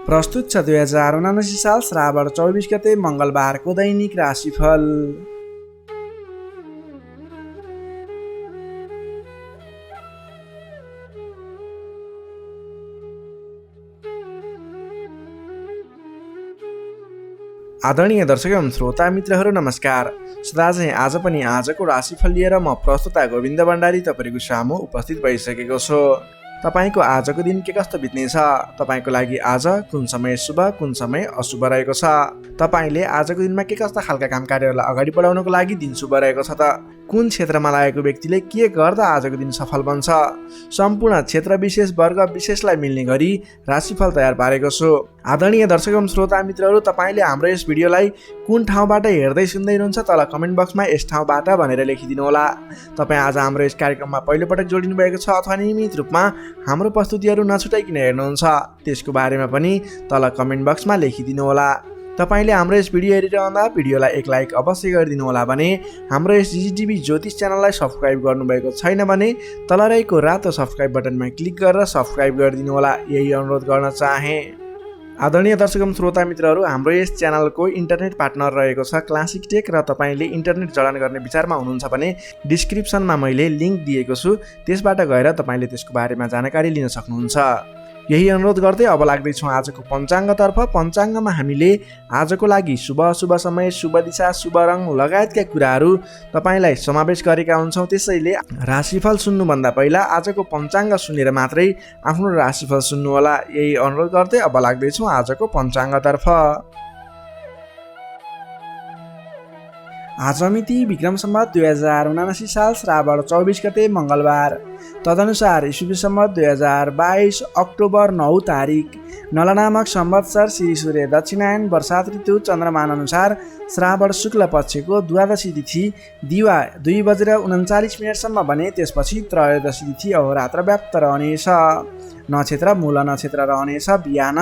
प्रस्तुत छ 2079 साल श्रावण 24 गते मंगलबारको दैनिक राशिफल। आदरणीय दर्शक एवं श्रोता मित्रहरू नमस्कार। सदाझै आज पनि आजको राशिफल लिएर म प्रस्तुता गोविन्द भण्डारी तपाईँको सामु उपस्थित भइसकेको छु। तपाईको आजको दिन के कस्तो बित्नेछ, तपाईको लागि आज कुन समय शुभ कुन समय अशुभ रहेको छ, तपाईले आजको दिनमा के कस्ता खालका काम कार्यहरूलाई अगाडि बढाउनको लागि दिन शुभ रहेको छ त, कुन क्षेत्रमा लागेको व्यक्तिले के गर्दा आजको दिन सफल बन्छ, सम्पूर्ण क्षेत्र विशेष वर्ग विशेषलाई मिल्ने गरी राशिफल तयार पारेको छु। आदरणीय दर्शक एवं श्रोता मित्रहरू, तपाईले हाम्रो यस भिडियोलाई कुन ठाउँबाट हेर्दै सुन्दै हुनुहुन्छ तल कमेन्ट बक्समा यस ठाउँबाट भनेर लेखिदिनु होला। तपाईँ आज हाम्रो यस कार्यक्रममा पहिलोपटक जोडिनु भएको छ अथवा नियमित रूपमा हाम्रो प्रस्तुतिहरू नछुटाइकन हेर्नुहुन्छ, त्यसको बारेमा पनि तल कमेन्ट बक्समा लेखिदिनु होला। तपाईले हाम्रो यस भिडियो हेरिरहँदा भिडियोलाई एक लाइक अवश्य गरिदिनु होला भने, हाम्रो यस जिजिटिभी ज्योतिष च्यानललाई सब्सक्राइब गर्नुभएको छैन भने तल रहेको रातो सब्सक्राइब बटनमा क्लिक गरेर सब्सक्राइब गरिदिनु होला, यही अनुरोध गर्न चाहे। आदरणीय दर्शक एवं श्रोता मित्रहरू, हाम्रो यस च्यानलको इन्टरनेट पार्टनर रहेको छ क्लासिक टेक र तपाईले इन्टरनेट जडान गर्ने विचारमा हुनुहुन्छ भने डिस्क्रिप्सनमा मैले लिङ्क दिएको छु, त्यसबाट गएर तपाईले त्यसको बारेमा जानकारी लिन सक्नुहुन्छ। यही अनुरोध गर्दै अब लाग्दैछौँ आजको पञ्चाङ्गतर्फ। पञ्चाङ्गमा हामीले आजको लागि शुभ अशुभ समय, शुभ दिशा, शुभ रङ लगायतका कुराहरू तपाईलाई समावेश गरेका हुन्छौँ। त्यसैले राशिफल सुन्नुभन्दा पहिला आजको पञ्चाङ्ग सुनेर मात्रै आफ्नो राशिफल सुन्नुहोला, यही अनुरोध गर्दै अब लाग्दैछौँ आजको पञ्चाङ्गतर्फ। आज मिति विक्रम सम्वत 2079 साल श्रावण 24 गते मंगलबार, तदनुसार ईस्वी सम्वत 2022 अक्टोबर 9 तारिक, नल नामक संवत्सर श्री सूर्य दक्षिणायन वर्षात ऋतु चन्द्रमान अनुसार श्रावण शुक्ल पक्षको द्वादशी तिथि दिवा 2:39 भने त्यसपछि त्रयोदशी तिथि अहोरात्र व्याप्त रहनेछ। नक्षत्र मूल नक्षत्र रहनेछ बिहान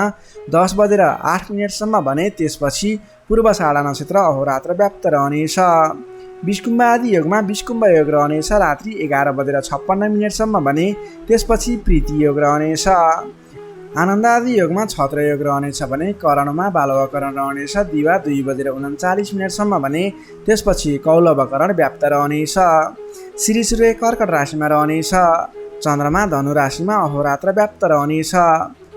10:08 भने त्यसपछि पूर्वाषाढा नक्षत्र अहोरात्र व्याप्त रहनेछ। विषकुम्भ आदि योगमा विषकुम्भ योग रहनेछ रात्रि 11:56 भने त्यसपछि प्रीति योग रहनेछ। आनन्द आदि योगमा छत्र योग रहनेछ भने करणमा बालवकरण रहनेछ दिवा 2:39 भने त्यसपछि कौलवकरण व्याप्त रहनेछ। श्री सूर्य कर्कट राशिमा रहनेछ, चन्द्रमा धनु राशिमा अहोरात्र व्याप्त रहनेछ।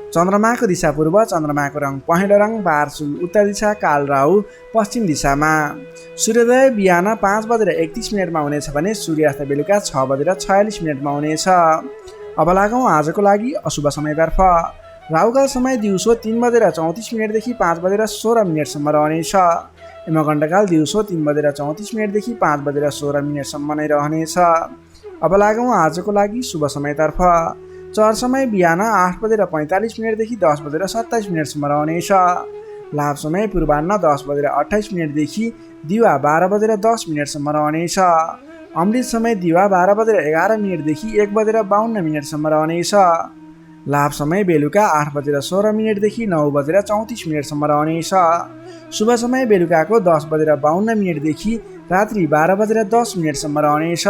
चन्द्रमाको दिशा पूर्व, चन्द्रमाको रङ पहेँलो रङ, बारसुल उत्तर दिशा, काल राहु पश्चिम दिशामा। सूर्योदय बिहान 5:31 हुनेछ भने सूर्यास्त बेलुका 6:46 हुनेछ। अब लागौँ आजको लागि अशुभ समयतर्फ। राहुकाल समय दिउँसो 3:34 देखि 5:16 रहनेछ। यमगण्डकाल दिउँसो 3:34 देखि 5:16 नै रहनेछ। अब लागौँ आजको लागि शुभ समयतर्फ। चर समय बिहान 8:45 देखि 10:27 रहनेछ। लाभ समय पूर्वाह्न 10:28 देखि दिवा 12:10 रहनेछ। अमृत समय दिवा 12:11 देखि 1:52 रहनेछ। लाभ समय बेलुका 8:16 देखि 9:34 रहनेछ। शुभ समय बेलुकाको 10:52 देखि रात्रि 12:10 रहनेछ।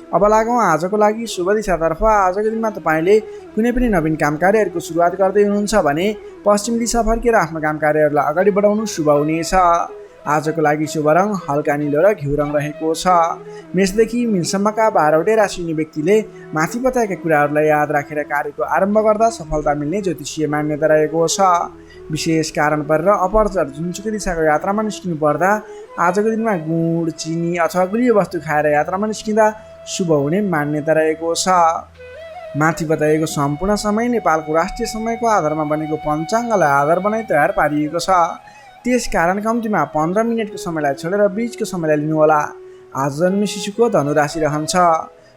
अब लागौँ आजको लागि शुभ दिशातर्फ। आजको दिनमा तपाईँले कुनै पनि नवीन काम कार्यहरूको सुरुवात गर्दै हुनुहुन्छ भने पश्चिम दिशा फर्केर आफ्नो काम कार्यहरूलाई अगाडि बढाउनु शुभ हुनेछ। आजको लागि शुभ रङ हल्का निलो र घिउ रङ रहेको छ। मेषदेखि मीनसम्मका 12वटै राशि हुने व्यक्तिले माथि बताएका कुराहरूलाई याद राखेर कार्यको आरम्भ गर्दा सफलता मिल्ने ज्योतिषीय मान्यता रहेको छ। विशेष कारण परेर अपरचर जुनसुकै दिशाको यात्रामा निस्किनु पर्दा आजको दिनमा गुड, चिनी अथवा गुलियो वस्तु खाएर यात्रामा निस्किँदा शुभ हुने मान्यता रहेको छ। माथि बताइएको सम्पूर्ण समय नेपालको राष्ट्रिय समयको आधारमा बनेको पञ्चाङ्गलाई आधार बनाई तयार पारिएको छ। त्यस कारण कम्तीमा 15 मिनटको समयलाई छोडेर बीचको समयलाई लिनुहोला। आज जन्मे शिशुको धनु राशि रहन्छ।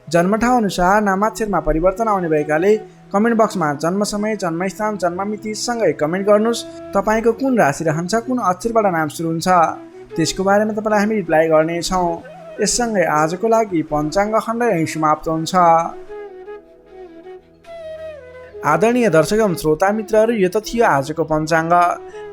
जन्म ठाउँ अनुसार नामाक्षरमा परिवर्तन आउने भएकाले कमेन्ट बक्समा जन्म समय, जन्मस्थान, जन्ममिति सँगै कमेन्ट गर्नुहोस्। तपाईँको कुन राशि रहन्छ, कुन अक्षरबाट नाम सुरु हुन्छ, त्यसको बारेमा तपाईँलाई हामी रिप्लाई गर्नेछौँ। यससँगै आजको लागि पञ्चाङ्ग खण्ड यहीँ समाप्त हुन्छ। आदरणीय दर्शक एवं श्रोता मित्रहरू, यो त थियो आजको पञ्चाङ्ग।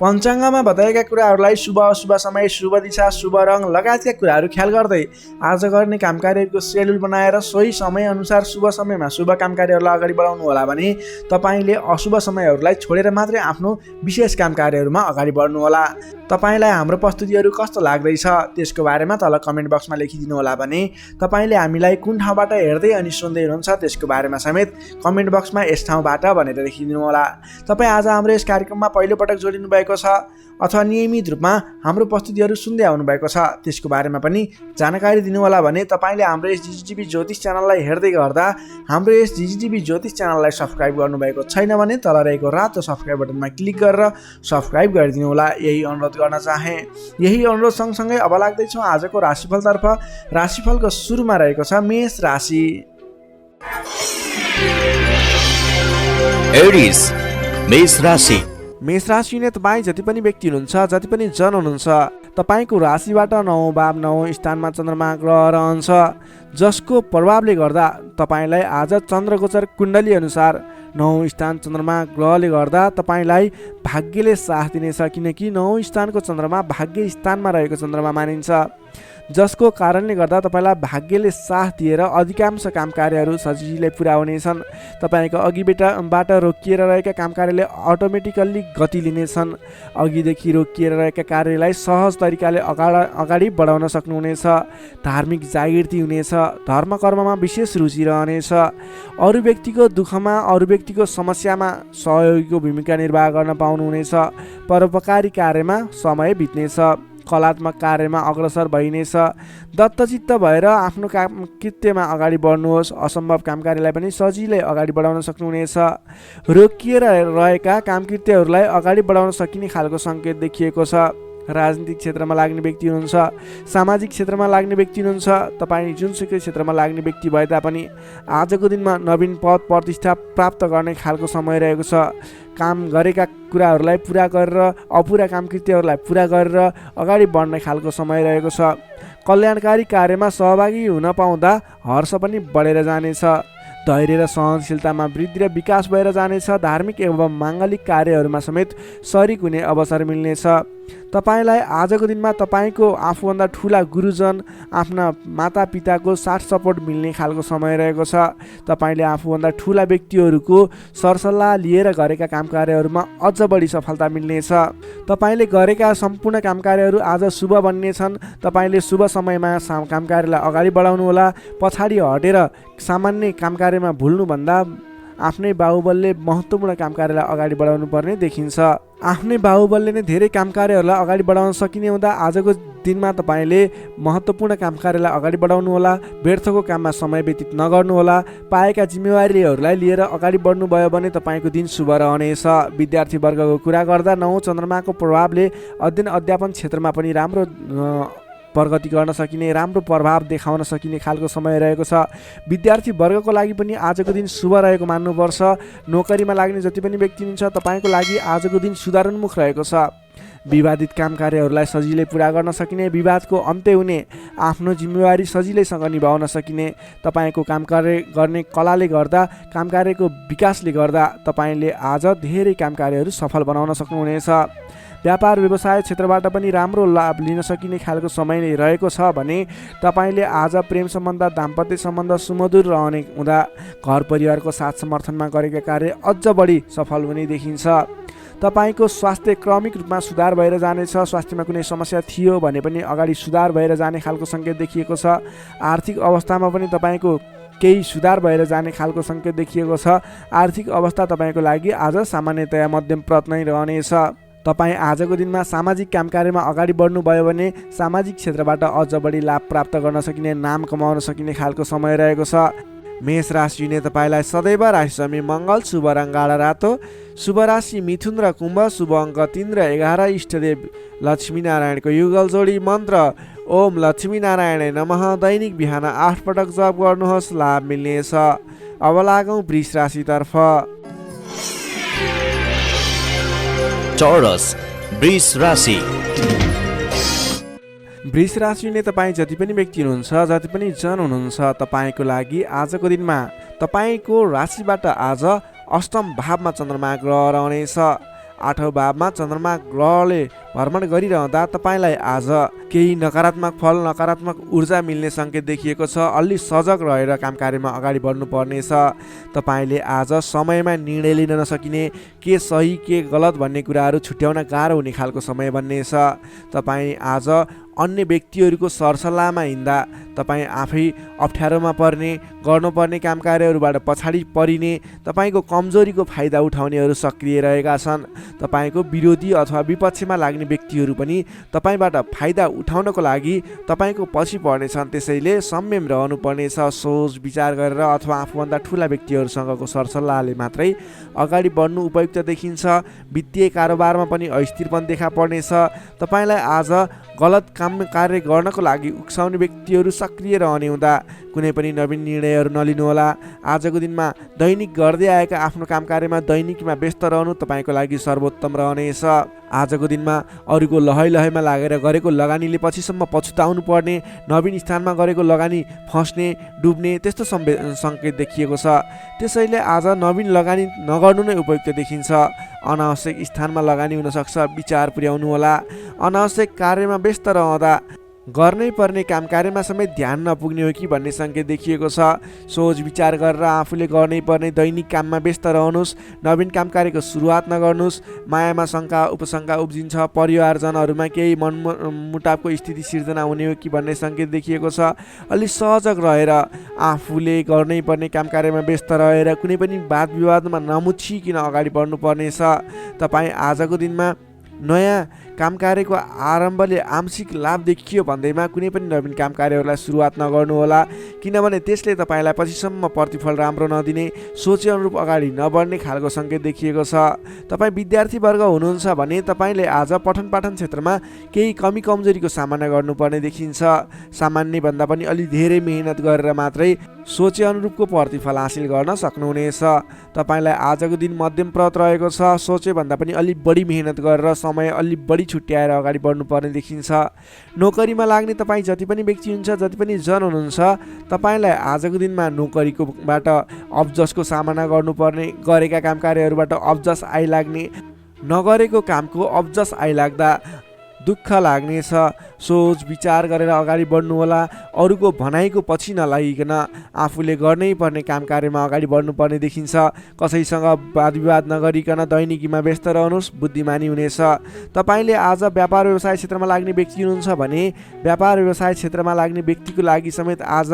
पञ्चाङ्गमा बताएका कुराहरूलाई शुभ अशुभ समय, शुभ दिशा, शुभ रङ लगायतका कुराहरू ख्याल गर्दै आज गर्ने कामकार्यहरूको सेड्युल बनाएर सोही समयअनुसार शुभ समयमा शुभ कामकार्यहरूलाई अगाडि बढाउनु होला भने तपाईँले अशुभ समयहरूलाई छोडेर मात्रै आफ्नो विशेष कामकार्यहरूमा अगाडि बढ्नुहोला। तपाईँलाई हाम्रो प्रस्तुतिहरू कस्तो लाग्दैछ त्यसको बारेमा तल कमेन्ट बक्समा लेखिदिनु होला भने तपाईँले हामीलाई कुन ठाउँबाट हेर्दै अनि सुन्दै हुनुहुन्छ त्यसको बारेमा समेत कमेन्ट बक्समा यस ठाउँबाट भनेर लेखिदिनु होला। तपाईँ आज हाम्रो यस कार्यक्रममा पहिलोपटक जोडिनु भएको छ अथवा नियमित रूपमा हाम्रो प्रस्तुतिहरू सुन्दै आउनुभएको छ त्यसको बारेमा पनि जानकारी दिनुहोला भने तपाईँले हाम्रो यस जिजिटिभी ज्योतिष च्यानललाई हेर्दै गर्दा हाम्रो यस जिजिटिभी ज्योतिष च्यानललाई सब्सक्राइब गर्नुभएको छैन भने तल रहेको रातो सब्सक्राइब बटनमा क्लिक गरेर सब्सक्राइब गरिदिनु होला, यही अनुरोध गर्न चाहे। यही अनुरोध सँगसँगै अब लाग्दैछौँ आजको राशिफलतर्फ। राशिफलको सुरुमा रहेको छ मेष राशि। एरिस मेष राशि। मेष राशि नै तपाईँ जति पनि व्यक्ति हुनुहुन्छ, जति पनि जन हुनुहुन्छ, तपाईँको राशिबाट 9 भाव 9 स्थानमा चन्द्रमा ग्रह रहन्छ, जसको प्रभावले गर्दा तपाईँलाई आज चन्द्रगोचर कुण्डली अनुसार 9 स्थान चन्द्रमा ग्रहले गर्दा तपाईँलाई भाग्यले साथ दिनेछ, किनकि 9 स्थानको चन्द्रमा भाग्य स्थानमा रहेको चन्द्रमा मानिन्छ, जसको कारणले गर्दा तपाईँलाई भाग्यले साथ दिएर अधिकांश काम कार्यहरू सजिलै पुरा हुनेछन्। तपाईँको अघिबाट रोकिएर रहेका काम कार्यले अटोमेटिकल्ली गति लिनेछन्। अघिदेखि रोकिएर रहेका कार्यलाई सहज तरिकाले अगाडि बढाउन सक्नुहुनेछ। धार्मिक जागृति हुनेछ। धर्म कर्ममा विशेष रुचि रहनेछ। अरू व्यक्तिको दुःखमा, अरू व्यक्तिको समस्यामा सहयोगीको भूमिका निर्वाह गर्न पाउनुहुनेछ। परोपकारी कार्यमा समय बित्नेछ। कलात्मक कार्यमा अग्रसर भइनेछ। दत्तचित्त भएर आफ्नो काम कृत्यमा अगाडि बढ्नुहोस्। असम्भव काम कार्यलाई पनि सजिलै अगाडि बढाउन सक्नुहुनेछ। रोकिएर रहेका कामकृत्यहरूलाई अगाडि बढाउन सकिने खालको सङ्केत देखिएको छ। राजनीतिक क्षेत्रमा लाग्ने व्यक्ति हुनुहुन्छ, सामाजिक क्षेत्रमा लाग्ने व्यक्ति हुनुहुन्छ, तपाईँ जुनसुकै क्षेत्रमा लाग्ने व्यक्ति भए तापनि आजको दिनमा नवीन पद प्रतिष्ठा प्राप्त गर्ने खालको समय रहेको छ। काम गरेका कुराहरूलाई पुरा गरेर अपुरा कामकृत्यहरूलाई पुरा गरेर अगाडि बढ्ने खालको समय रहेको छ। कल्याणकारी कार्यमा सहभागी हुन पाउँदा हर्ष पनि बढेर जानेछ। धैर्य र सहनशीलतामा वृद्धि र विकास भएर जानेछ। धार्मिक एवं माङ्गलिक कार्यहरूमा समेत शरिक हुने अवसर मिल्नेछ। तपाईँलाई आजको दिनमा तपाईँको आफूभन्दा ठुला गुरुजन, आफ्ना मातापिताको साथ सपोर्ट मिल्ने खालको समय रहेको छ। तपाईँले आफूभन्दा ठुला व्यक्तिहरूको सरसल्लाह लिएर गरेका काम कार्यहरूमा अझ बढी सफलता मिल्नेछ। तपाईँले गरेका सम्पूर्ण काम कार्यहरू आज शुभ बन्नेछन्। तपाईँले शुभ समयमा काम कार्यलाई अगाडि बढाउनुहोला। पछाडि हटेर सामान्य काम कार्यमा भुल्नुभन्दा आफ्नै बाहुबलले महत्त्वपूर्ण काम कार्यलाई अगाडि बढाउनु पर्ने देखिन्छ। आफ्नै बाहुबलले नै धेरै काम कार्यहरूलाई अगाडि बढाउन सकिने हुँदा आजको दिनमा तपाईँले महत्त्वपूर्ण काम कार्यलाई अगाडि बढाउनुहोला। व्यर्थको काममा समय व्यतीत नगर्नुहोला। पाएका जिम्मेवारीहरूलाई लिएर अगाडि बढ्नुभयो भने तपाईँको दिन शुभ रहनेछ। विद्यार्थी वर्गको कुरा गर्दा 9 चन्द्रमाको प्रभावले अध्ययन अध्यापन क्षेत्रमा पनि राम्रो प्रगति गर्न सकिने, राम्रो प्रभाव देखाउन सकिने खालको समय रहेको छ। विद्यार्थी वर्गको लागि पनि आजको दिन शुभ रहेको मान्नुपर्छ। नोकरीमा लाग्ने जति पनि व्यक्ति हुनुहुन्छ तपाईँको लागि आजको दिन सुधारोन्मुख रहेको छ। विवादित काम कार्यहरूलाई सजिलै पुरा गर्न सकिने, विवादको अन्त्य हुने, आफ्नो जिम्मेवारी सजिलैसँग निभाउन सकिने, तपाईँको काम कार्य गर्ने कलाले गर्दा, काम कार्यको विकासले गर्दा तपाईँले आज धेरै काम कार्यहरू सफल बनाउन सक्नुहुनेछ। व्यापार व्यवसाय क्षेत्रबाट पनि राम्रो लाभ लिन सकिने खालको समय नै रहेको छ भने तपाईँले आज प्रेम सम्बन्ध, दाम्पत्य सम्बन्ध सुमधुर रहने हुँदा घर परिवारको साथ समर्थनमा गरेका कार्य अझ बढी सफल हुने देखिन्छ। तपाईँको स्वास्थ्य क्रमिक रूपमा सुधार भएर जानेछ। स्वास्थ्यमा कुनै समस्या थियो भने पनि अगाडि सुधार भएर जाने खालको सङ्केत देखिएको छ। आर्थिक अवस्थामा पनि तपाईँको केही सुधार भएर जाने खालको सङ्केत देखिएको छ। आर्थिक अवस्था तपाईँको लागि आज सामान्यतया मध्यम प्रत नै रहनेछ। तपाईँ आजको दिनमा सामाजिक काम कार्यमा अगाडि बढ्नुभयो भने सामाजिक क्षेत्रबाट अझ बढी लाभ प्राप्त गर्न सकिने, नाम कमाउन सकिने खालको समय रहेको छ। मेष राशिले तपाईँलाई सदैव राशिसमी मङ्गल, शुभ रङ गाढा रातो, शुभ राशि मिथुन र कुम्भ, शुभ अङ्क 3 र 11, इष्टदेव लक्ष्मीनारायणको युगल जोडी मन्त्र ओम लक्ष्मीनारायण नमः। दैनिक बिहान 8 पटक जप गर्नुहोस्, लाभ मिल्नेछ। अब लागौँ वृष राशितर्फ। चौरस वृष राशि। वृष राशिले तपाईँ जति पनि व्यक्ति हुनुहुन्छ, जति पनि जन हुनुहुन्छ, तपाईँको लागि आजको दिनमा तपाईँको राशिबाट आज अष्टम भावमा चन्द्रमा ग्रह रहनेछ। 8औं भावमा चन्द्रमा ग्रहले भ्रमण गरिरहँदा तपाईँलाई आज केही नकारात्मक फल नकारात्मक ऊर्जा मिल्ने सङ्केत देखिएको छ। अलि सजग रहेर काम कार्यमा अगाडि बढ्नुपर्नेछ। तपाईँले आज समयमा निर्णय लिन नसकिने, के सही के गलत भन्ने कुराहरू छुट्याउन गाह्रो हुने खालको समय बन्नेछ। तपाईँ आज अन्य व्यक्तिहरूको सरसल्लाहमा हिँड्दा तपाईँ आफै अप्ठ्यारोमा पर्ने, गर्नुपर्ने काम कार्यहरूबाट पछाडि परिने, तपाईँको कमजोरीको फाइदा उठाउनेहरू सक्रिय रहेका छन्। तपाईँको विरोधी अथवा विपक्षमा लाग्ने व्यक्तिहरू पनि तपाईँबाट फाइदा उठाउनको लागि तपाईँको पछि पर्नेछन्। त्यसैले संयम रहनुपर्नेछ। सोच विचार गरेर अथवा आफूभन्दा ठुला व्यक्तिहरूसँगको सरसल्लाहले मात्रै अगाडि बढ्नु उपयुक्त देखिन्छ। वित्तीय कारोबारमा पनि अस्थिरपन देखा पर्नेछ। तपाईँलाई आज गलत काम कार्य गर्नको लागि उक्साउने व्यक्तिहरू सक्रिय रहने हुँदा कुनै पनि नवीन निर्णयहरू नलिनुहोला। आजको दिनमा दैनिक गर्दै आएका आफ्नो काम कार्यमा दैनिकीमा व्यस्त रहनु तपाईँको लागि सर्वोत्तम रहनेछ। आजको दिनमा अरूको लहै लहैमा लागेर गरेको लगानीले पछिसम्म पछुताउनु पर्ने, नवीन स्थानमा गरेको लगानी फस्ने डुब्ने त्यस्तो सङ्केत देखिएको छ। त्यसैले आज नवीन लगानी नगर्नु नै उपयुक्त देखिन्छ। अनावश्यक स्थानमा लगानी हुनसक्छ, विचार पुर्याउनु होला। अनावश्यक कार्यमा व्यस्त रहँदा गर्नै पर्ने काम कार्यमा समेत ध्यान नपुग्ने हो कि भन्ने सङ्केत देखिएको छ। सोच विचार गरेर आफूले गर्नै पर्ने दैनिक काममा व्यस्त रहनुहोस्। नवीन काम कार्यको सुरुवात नगर्नुहोस्। मायामा शङ्का उपशङ्का उब्जिन्छ। परिवारजनहरूमा केही मनमुटावको स्थिति सिर्जना हुने हो कि भन्ने सङ्केत देखिएको छ। अलि सहजग रहेर आफूले गर्नै पर्ने काम कार्यमा व्यस्त रहेर कुनै पनि वाद विवादमा नमुछिकन अगाडि बढ्नुपर्नेछ। तपाईँ आजको दिनमा नयाँ काम कार्यको आरम्भले आंशिक लाभ देखियो भन्दैमा कुनै पनि नवीन काम कार्यहरूलाई सुरुवात नगर्नुहोला, किनभने त्यसले तपाईँलाई पछिसम्म प्रतिफल राम्रो नदिने, सोचे अनुरूप अगाडि नबढ्ने खालको सङ्केत देखिएको छ। तपाईँ विद्यार्थी वर्ग हुनुहुन्छ भने तपाईँले आज पठन पाठन क्षेत्रमा केही कमी कमजोरीको सामना गर्नुपर्ने देखिन्छ। सामान्यभन्दा पनि अलि धेरै मेहनत गरेर मात्रै सोचे अनुरूपको प्रतिफल हासिल गर्न सक्नुहुनेछ। तपाईँलाई आजको दिन मध्यमप्रद रहेको छ। सोचेभन्दा पनि अलि बढी मेहनत गरेर समय अलि बढी छुट्याएर अगाडि बढ्नुपर्ने देखिन्छ। नोकरीमा लाग्ने तपाईँ जति पनि व्यक्ति हुनुहुन्छ, जति पनि जन हुनुहुन्छ, तपाईँलाई आजको दिनमा नोकरीकोबाट अब्जसको सामना गर्नुपर्ने, गरेका काम कार्यहरूबाट अब्जस आइलाग्ने, नगरेको कामको अब्जस आइलाग्दा दुःख लाग्नेछ। सोच विचार गरेर अगाडि बढ्नु होला। अरूको भनाइको पछि नलागिकन आफूले गर्नै पर्ने काम कार्यमा अगाडि बढ्नुपर्ने देखिन्छ। कसैसँग वाद विवाद नगरिकन दैनिकीमा व्यस्त रहनुहोस्, बुद्धिमानी हुनेछ। तपाईँले आज व्यापार व्यवसाय क्षेत्रमा लाग्ने व्यक्ति हुनुहुन्छ भने व्यापार व्यवसाय क्षेत्रमा लाग्ने व्यक्तिको लागि समेत आज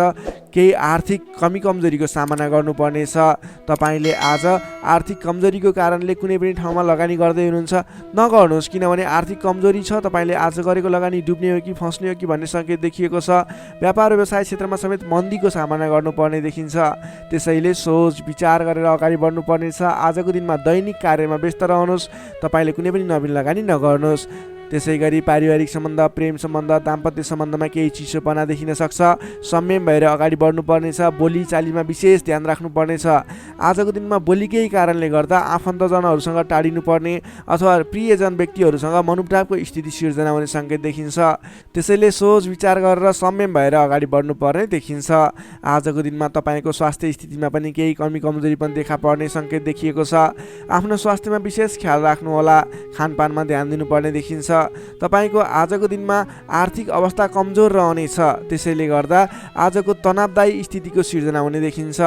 केही आर्थिक कमी कमजोरीको सामना गर्नुपर्नेछ। तपाईँले आज आर्थिक कमजोरीको कारणले कुनै पनि ठाउँमा लगानी गर्दै हुनुहुन्छ, नगर्नुहोस्, किनभने आर्थिक कमजोरी छ। तपाईँले आज गरेको लगानी डुब्ने हो कि फस्ने हो कि भन्ने सङ्केत देखिएको छ। व्यापार व्यवसाय क्षेत्रमा समेत मन्दीको सामना गर्नुपर्ने देखिन्छ। त्यसैले सोच विचार गरेर अगाडि बढ्नुपर्नेछ। आजको दिनमा दैनिक कार्यमा व्यस्त रहनुहोस्। तपाईँले कुनै पनि नवीन लगानी नगर्नुहोस्। त्यसै गरी पारिवारिक सम्बन्ध, प्रेम सम्बन्ध, दाम्पत्य सम्बन्धमा केही चिसोपना देखिन सक्छ। संयम भएर अगाडि बढ्नुपर्नेछ। बोली चालीमा विशेष ध्यान राख्नुपर्नेछ। आजको दिनमा बोलीकै कारणले गर्दा आफन्तजनहरूसँग टाढिनुपर्ने अथवा प्रियजन व्यक्तिहरूसँग मनमुटावको स्थिति सिर्जना हुने सङ्केत देखिन्छ। त्यसैले सोच विचार गरेर संयम भएर अगाडि बढ्नुपर्ने देखिन्छ। आजको दिनमा तपाईँको स्वास्थ्य स्थितिमा पनि केही कमी कमजोरी पनि देखा पर्ने सङ्केत देखिएको छ। आफ्नो स्वास्थ्यमा विशेष ख्याल राख्नुहोला। खानपानमा ध्यान दिनुपर्ने देखिन्छ। तपाईँको आजको दिनमा आर्थिक अवस्था कमजोर रहनेछ। त्यसैले गर्दा आजको तनावदायी स्थितिको सिर्जना हुने देखिन्छ।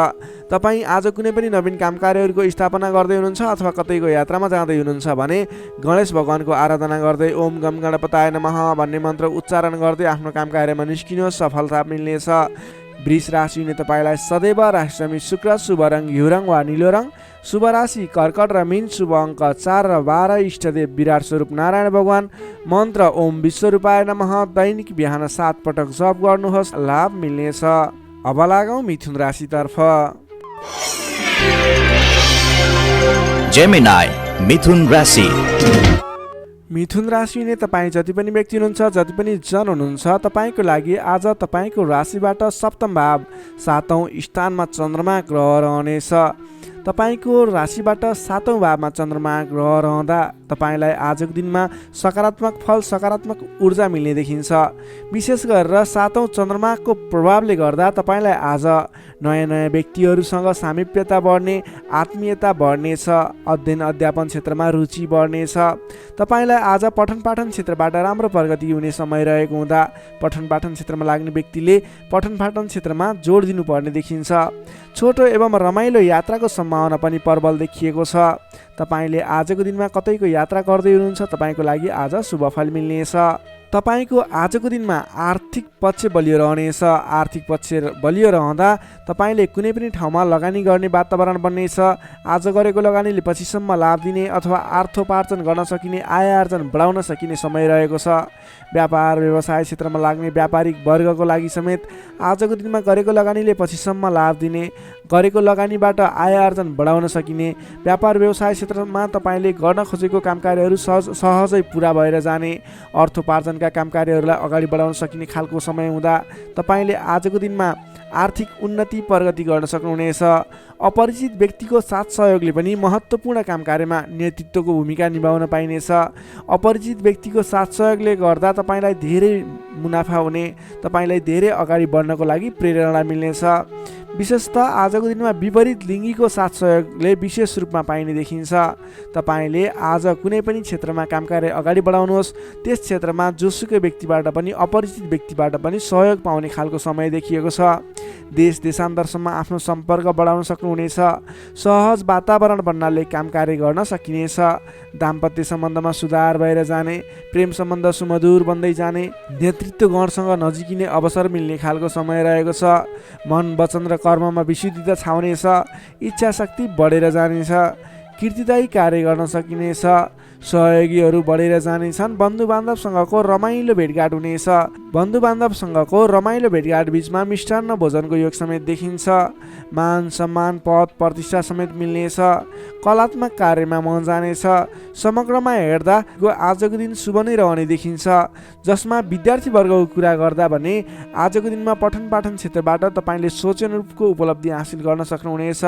तपाईँ आज कुनै पनि नवीन काम कार्यहरूको स्थापना गर्दै हुनुहुन्छ अथवा कतैको यात्रामा जाँदै हुनुहुन्छ भने गणेश भगवानको आराधना गर्दै ओम गम गणपताय नमः भन्ने मन्त्र उच्चारण गर्दै आफ्नो काम कार्यमा निस्किनुहोस्, सफलता मिल्नेछ। वृष राशिले तपाईँलाई सदैव राशिसमी शुक्र, शुभ रङ घिउ रङ वा निलो रङ, शुभ राशि कर्कट र मीन, शुभ अङ्क 4 र 12, इष्टदेव विराट स्वरूप नारायण भगवान, मन्त्र ओम विश्वरूपाय नमः। दैनिक बिहान 7 पटक जप गर्नुहोस्, लाभ मिल्नेछ। अब लागौँ मिथुन राशितर्फ। जेमिनाई मिथुन राशि। मिथुन राशिले तपाईँ जति पनि व्यक्ति हुनुहुन्छ, जति पनि जन हुनुहुन्छ, तपाईँको लागि आज तपाईँको राशिबाट सप्तम भाव 7औं स्थानमा चन्द्रमा ग्रह रहनेछ। तपाईँको राशिबाट 7औं भावमा चन्द्रमा ग्रह रहँदा तपाईँलाई आजको दिनमा सकारात्मक फल सकारात्मक ऊर्जा मिल्ने देखिन्छ। विशेष गरेर 7औं चन्द्रमाको प्रभावले गर्दा तपाईँलाई आज नयाँ नयाँ व्यक्तिहरूसँग सामिप्यता बढ्ने, आत्मीयता बढ्नेछ, अध्ययन अध्यापन क्षेत्रमा रुचि बढ्नेछ। तपाईँलाई आज पठन पाठन क्षेत्रबाट राम्रो प्रगति हुने समय रहेको हुँदा पठन पाठन क्षेत्रमा लाग्ने व्यक्तिले पठन पाठन क्षेत्रमा जोड दिनुपर्ने देखिन्छ। छोटो एवं रमाइलो यात्राको सम्भावना पनि प्रबल देखिएको छ। तपाईँले आजको दिनमा कतैको यात्रा गर्दै हुनुहुन्छ, तपाईँको लागि आज शुभ फल मिल्नेछ। तपाईँको आजको दिनमा आर्थिक पक्ष बलियो रहनेछ। आर्थिक पक्ष बलियो रहँदा तपाईँले कुनै पनि ठाउँमा लगानी गर्ने वातावरण बन्नेछ। आज गरेको लगानीले पछिसम्म लाभ दिने अथवा अर्थोपार्जन गर्न सकिने, आय आर्जन बढाउन सकिने समय रहेको छ। व्यापार व्यवसाय क्षेत्रमा लाग्ने व्यापारिक वर्गको लागि समेत आजको दिनमा गरेको लगानीले पछिसम्म लाभ दिने, गरेको लगानीबाट आय आर्जन बढाउन सकिने, व्यापार व्यवसाय क्षेत्रमा तपाईँले गर्न खोजेको कामकार्यहरू सहजै पुरा भएर जाने, अर्थोपार्जनका कामकार्यहरूलाई अगाडि बढाउन सकिने खालको समय हुँदा तपाईँले आजको दिनमा आर्थिक उन्नति प्रगति गर्न सक्नुहुनेछ। अपरिचित व्यक्तिको साथ सहयोगले पनि महत्त्वपूर्ण कामकार्यमा नेतृत्वको भूमिका निभाउन पाइनेछ। अपरिचित व्यक्तिको साथ सहयोगले गर्दा तपाईँलाई धेरै मुनाफा हुने, तपाईँलाई धेरै अगाडि बढ्नको लागि प्रेरणा मिल्नेछ। विशेषतः आजको दिनमा विपरीत लिङ्गीको साथ सहयोगले विशेष रूपमा पाइने देखिन्छ। तपाईँले आज कुनै पनि क्षेत्रमा कामकार्य अगाडि बढाउनुहोस्, त्यस क्षेत्रमा जोसुकै व्यक्तिबाट पनि अपरिचित व्यक्तिबाट पनि सहयोग पाउने खालको समय देखिएको छ। देश देशान्तरसम्म आफ्नो सम्पर्क बढाउन सक्नुहुनेछ। सहज वातावरण बन्नाले कामकार्य गर्न सकिनेछ। दाम्पत्य सम्बन्धमा सुधार भएर जाने, प्रेम सम्बन्ध सुमधुर बन्दै जाने, नेतृत्व गणसँग नजिकिने अवसर मिल्ने खालको समय रहेको छ। मन वचन र कर्ममा विशुद्धता छाउनेछ। इच्छा शक्ति बढेर जानेछ। कीर्तिदायी कार्य गर्न सकिनेछ। सहयोगीहरू बढेर जानेछन्। बन्धुबान्धवसँगको रमाइलो भेटघाट हुनेछ। बन्धुबान्धवसँगको रमाइलो भेटघाट बिचमा मिष्टान्न भोजनको योग समेत देखिन्छ। मान सम्मान पद प्रतिष्ठा समेत मिल्नेछ। कलात्मक कार्यमा मन जानेछ। समग्रमा हेर्दा आजको दिन शुभ नै रहने देखिन्छ। जसमा विद्यार्थी वर्गको कुरा गर्दा भने आजको दिनमा पठन पाठन क्षेत्रबाट तपाईँले सोचे अनुरूपको उपलब्धि हासिल गर्न सक्नुहुनेछ।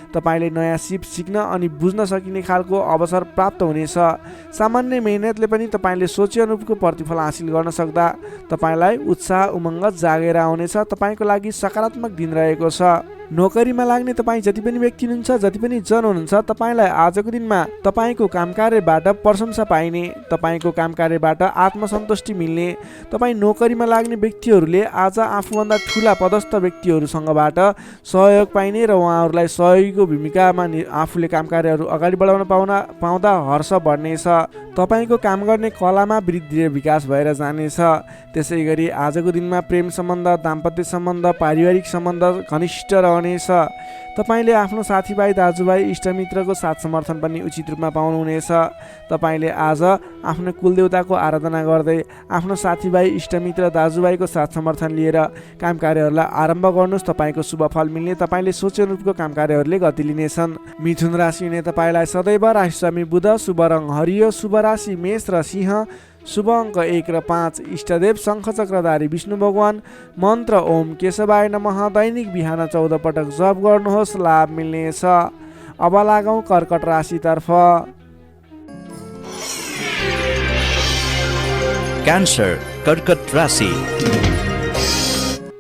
तपाईँले नयाँ सिप सिक्न अनि बुझ्न सकिने खालको अवसर प्राप्त हुनेछ। सामान्य मेहनतले पनि तपाईँले सोचे अनुरूपको प्रतिफल हासिल गर्न सक्दा तपाईँलाई उत्साह उमङ्ग जागेर आउनेछ। तपाईँको लागि सकारात्मक दिन रहेको छ। नोकरीमा लाग्ने तपाईँ जति पनि व्यक्ति हुनुहुन्छ, जति पनि जन हुनुहुन्छ, तपाईँलाई आजको दिनमा तपाईँको कामकार्यबाट प्रशंसा पाइने, तपाईँको कामकार्यबाट आत्मसन्तुष्टि मिल्ने। तपाईँ नोकरीमा लाग्ने व्यक्तिहरूले आज आफूभन्दा ठुला पदस्थ व्यक्तिहरूसँगबाट सहयोग पाइने र उहाँहरूलाई सहयोगीको भूमिकामा आफूले कामकार्यहरू अगाडि बढाउन पाउँदा हर्ष बढ्नेछ। तपाईँको काम गर्ने कलामा वृद्धि र विकास भएर जानेछ। त्यसै गरी आजको दिनमा प्रेम सम्बन्ध, दाम्पत्य सम्बन्ध, पारिवारिक सम्बन्ध घनिष्ठ रहनेछ। तपाईँले आफ्नो साथीभाइ दाजुभाइ इष्टमित्रको साथ समर्थन पनि उचित रूपमा पाउनुहुनेछ। तपाईँले आज आफ्नो कुलदेवताको आराधना गर्दै आफ्नो साथीभाइ इष्टमित्र दाजुभाइको साथ समर्थन लिएर काम कार्यहरूलाई आरम्भ गर्नुहोस्। तपाईँको शुभ फल मिल्ने, तपाईँले सोचे अनुरूपको काम कार्यहरूले गति लिनेछन्। मिथुन राशि हुने तपाईँलाई सदैव राशिस्वामी बुध, शुभ रङ हरियो, शुभ राशि मेष र सिंह, शुभ अङ्क 1 र 5, इष्टदेव शङ्खचक्रधारी विष्णु भगवान, मन्त्र ओम केशवाय नमः। दैनिक बिहान 14 पटक जप गर्नुहोस्, लाभ मिल्नेछ। अब लागौँ कर्कट राशितर्फ। क्यान्सर कर्कट राशि।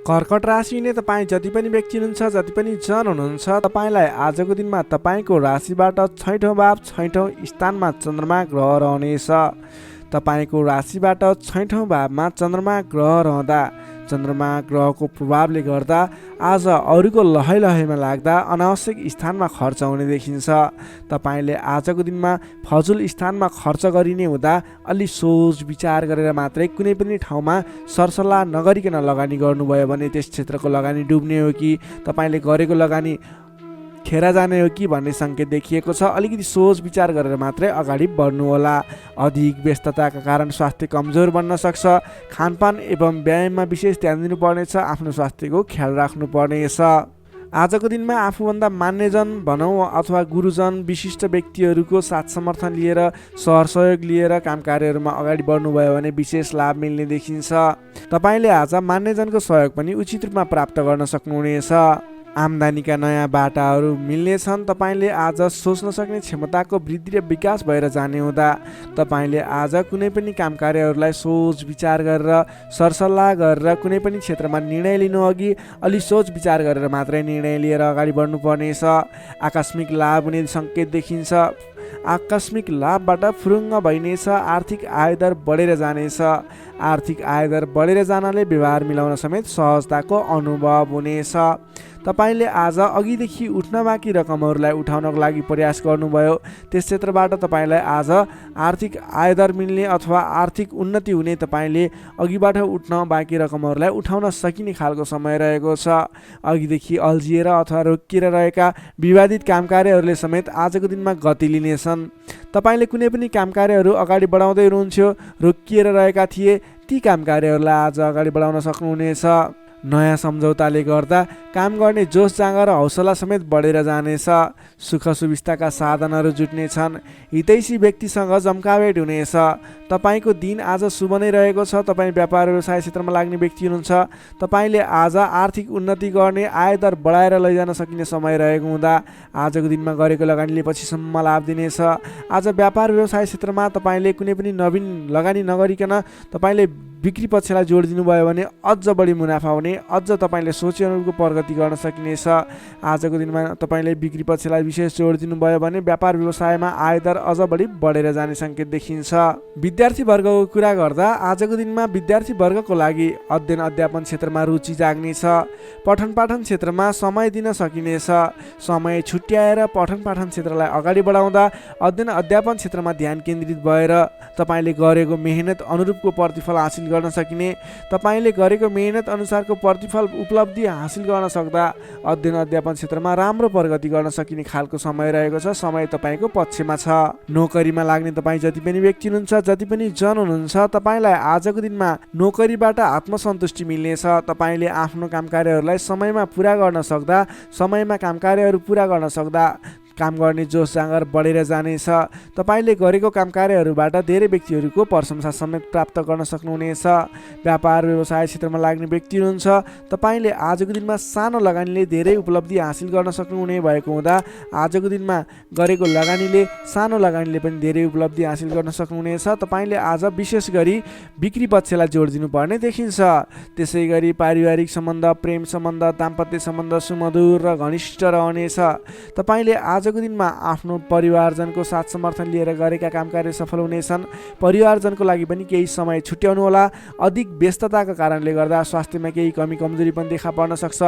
कर्कट राशि हुने तपाईँ जति पनि व्यक्ति हुनुहुन्छ, जति पनि जन हुनुहुन्छ, तपाईँलाई आजको दिनमा तपाईँको राशिबाट 6औं भाव 6औं स्थानमा चन्द्रमा ग्रह रहनेछ। तपाईँको राशिबाट 6औं भावमा चन्द्रमा ग्रह रहँदा चन्द्रमा ग्रहको प्रभावले गर्दा आज अरूको लहै लहैमा लाग्दा अनावश्यक स्थानमा खर्च हुने देखिन्छ। तपाईँले आजको दिनमा फजुल स्थानमा खर्च गरिने हुँदा अलि सोच विचार गरेर मात्रै कुनै पनि ठाउँमा सरसल्लाह नगरिकन लगानी गर्नुभयो भने त्यस क्षेत्रको लगानी डुब्ने हो कि तपाईँले गरेको लगानी खेर जाने हो कि भन्ने सङ्केत देखिएको छ। अलिकति सोच विचार गरेर मात्रै अगाडि बढ्नुहोला। अधिक व्यस्तताका कारण स्वास्थ्य कमजोर बन्न सक्छ। खानपान एवं व्यायाममा विशेष ध्यान दिनुपर्नेछ। आफ्नो स्वास्थ्यको ख्याल राख्नुपर्नेछ। आजको दिनमा आफूभन्दा मान्यजन भनौँ अथवा गुरुजन विशिष्ट व्यक्तिहरूको साथ समर्थन लिएर सहयोग लिएर काम कार्यहरूमा अगाडि बढ्नुभयो भने विशेष लाभ मिल्ने देखिन्छ। तपाईँले आज मान्यजनको सहयोग पनि उचित रूपमा प्राप्त गर्न सक्नुहुनेछ। आम्दानीका नयाँ बाटाहरू मिल्नेछन्। तपाईँले आज सोच्न सक्ने क्षमताको वृद्धि र विकास भएर जाने हुँदा तपाईँले आज कुनै पनि काम कार्यहरूलाई सोच विचार गरेर सरसल्लाह गरेर कुनै पनि क्षेत्रमा निर्णय लिनु अघि अलि सोच विचार गरेर मात्रै निर्णय लिएर अगाडि बढ्नुपर्नेछ। आकस्मिक लाभ हुने सङ्केत देखिन्छ। आकस्मिक लाभबाट फुरुङ्ग भइनेछ। आर्थिक आयदर बढेर जानेछ। आर्थिक आयदर बढेर जानाले व्यवहार मिलाउन समेत सहजताको अनुभव हुनेछ। तपाईँले आज अघिदेखि उठ्न बाँकी रकमहरूलाई उठाउनको लागि प्रयास गर्नुभयो, त्यस क्षेत्रबाट तपाईँलाई आज आर्थिक आयदर मिल्ने अथवा आर्थिक उन्नति हुने, तपाईँले अघिबाट उठ्न बाँकी रकमहरूलाई उठाउन सकिने खालको समय रहेको छ। अघिदेखि अल्झिएर अथवा रोकिएर रहेका विवादित काम कार्यहरूले समेत आजको दिनमा गति लिनेछन्। तपाईँले कुनै पनि काम कार्यहरू अगाडि बढाउँदै हुनुहुन्थ्यो, रोकिएर रहेका थिए, ती काम कार्यहरूलाई आज अगाडि बढाउन सक्नुहुनेछ। नयाँ सम्झौताले गर्दा काम गर्ने जोस जाँगर र हौसला समेत बढेर जानेछ। सुख सुविस्ताका साधनहरू जुट्नेछन्। हितैषी व्यक्तिसँग जम्काभेट हुनेछ। तपाईँको दिन आज शुभ नै रहेको छ। तपाईँ व्यापार व्यवसाय क्षेत्रमा लाग्ने व्यक्ति हुनुहुन्छ। तपाईँले आज आर्थिक उन्नति गर्ने, आयदर बढाएर लैजान सकिने समय रहेको हुँदा आजको दिनमा गरेको लगानीले पछिसम्म लाभ दिनेछ। आज व्यापार व्यवसाय क्षेत्रमा तपाईँले कुनै पनि नवीन लगानी नगरिकन तपाईँले बिक्री पक्षलाई जोड दिनुभयो भने अझ बढी मुनाफा हुने, अझ तपाईँले सोचे अनुरूपको प्रगति गर्न सकिनेछ। आजको दिनमा तपाईँले बिक्री पक्षलाई विशेष जोड दिनुभयो भने व्यापार व्यवसायमा आयदर अझ बढी बढेर जाने सङ्केत देखिन्छ। विद्यार्थी वर्गको कुरा गर्दा आजको दिनमा विद्यार्थी वर्गको लागि अध्ययन अध्यापन क्षेत्रमा रुचि जाग्नेछ। पठन पाठन क्षेत्रमा समय दिन सकिनेछ। समय छुट्याएर पठन पाठन क्षेत्रलाई अगाडि बढाउँदा अध्ययन अध्यापन क्षेत्रमा ध्यान केन्द्रित भएर तपाईँले गरेको मेहनत अनुरूपको प्रतिफल हासिल गर्न सकिने, तपाईँले गरेको मेहनत अनुसारको प्रतिफल उपलब्धि हासिल गर्न सक्दा अध्ययन अध्यापन क्षेत्रमा राम्रो प्रगति गर्न सकिने खालको समय रहेको छ। समय तपाईँको पक्षमा छ। नोकरीमा लाग्ने तपाईँ जति पनि व्यक्ति हुनुहुन्छ, जति पनि जन हुनुहुन्छ, तपाईँलाई आजको दिनमा नोकरीबाट आत्मसन्तुष्टि मिल्नेछ। तपाईँले आफ्नो काम कार्यहरूलाई समयमा पुरा गर्न सक्दा, समयमा काम कार्यहरू पुरा गर्न सक्दा काम गर्ने जोस जाँगर बढेर जानेछ। तपाईँले गरेको काम कार्यहरूबाट धेरै व्यक्तिहरूको प्रशंसा समेत प्राप्त गर्न सक्नुहुनेछ। व्यापार व्यवसाय क्षेत्रमा लाग्ने व्यक्ति हुनुहुन्छ, तपाईँले आजको दिनमा सानो लगानीले धेरै उपलब्धि हासिल गर्न सक्नुहुने भएको हुँदा आजको दिनमा गरेको लगानीले, सानो लगानीले पनि धेरै उपलब्धि हासिल गर्न सक्नुहुनेछ। तपाईँले आज विशेष गरी बिक्री पक्षलाई जोड दिनुपर्ने देखिन्छ। त्यसै गरी पारिवारिक सम्बन्ध, प्रेम सम्बन्ध, दाम्पत्य सम्बन्ध सुमधुर र घनिष्ठ रहनेछ। तपाईँले आजको दिनमा आफ्नो परिवारजनको साथ समर्थन लिएर गरेका काम कार्य सफल हुनेछन्। परिवारजनको लागि पनि केही समय छुट्याउनु होला। अधिक व्यस्तताका कारणले गर्दा स्वास्थ्यमा केही कमी कमजोरी पनि देखा पर्न सक्छ।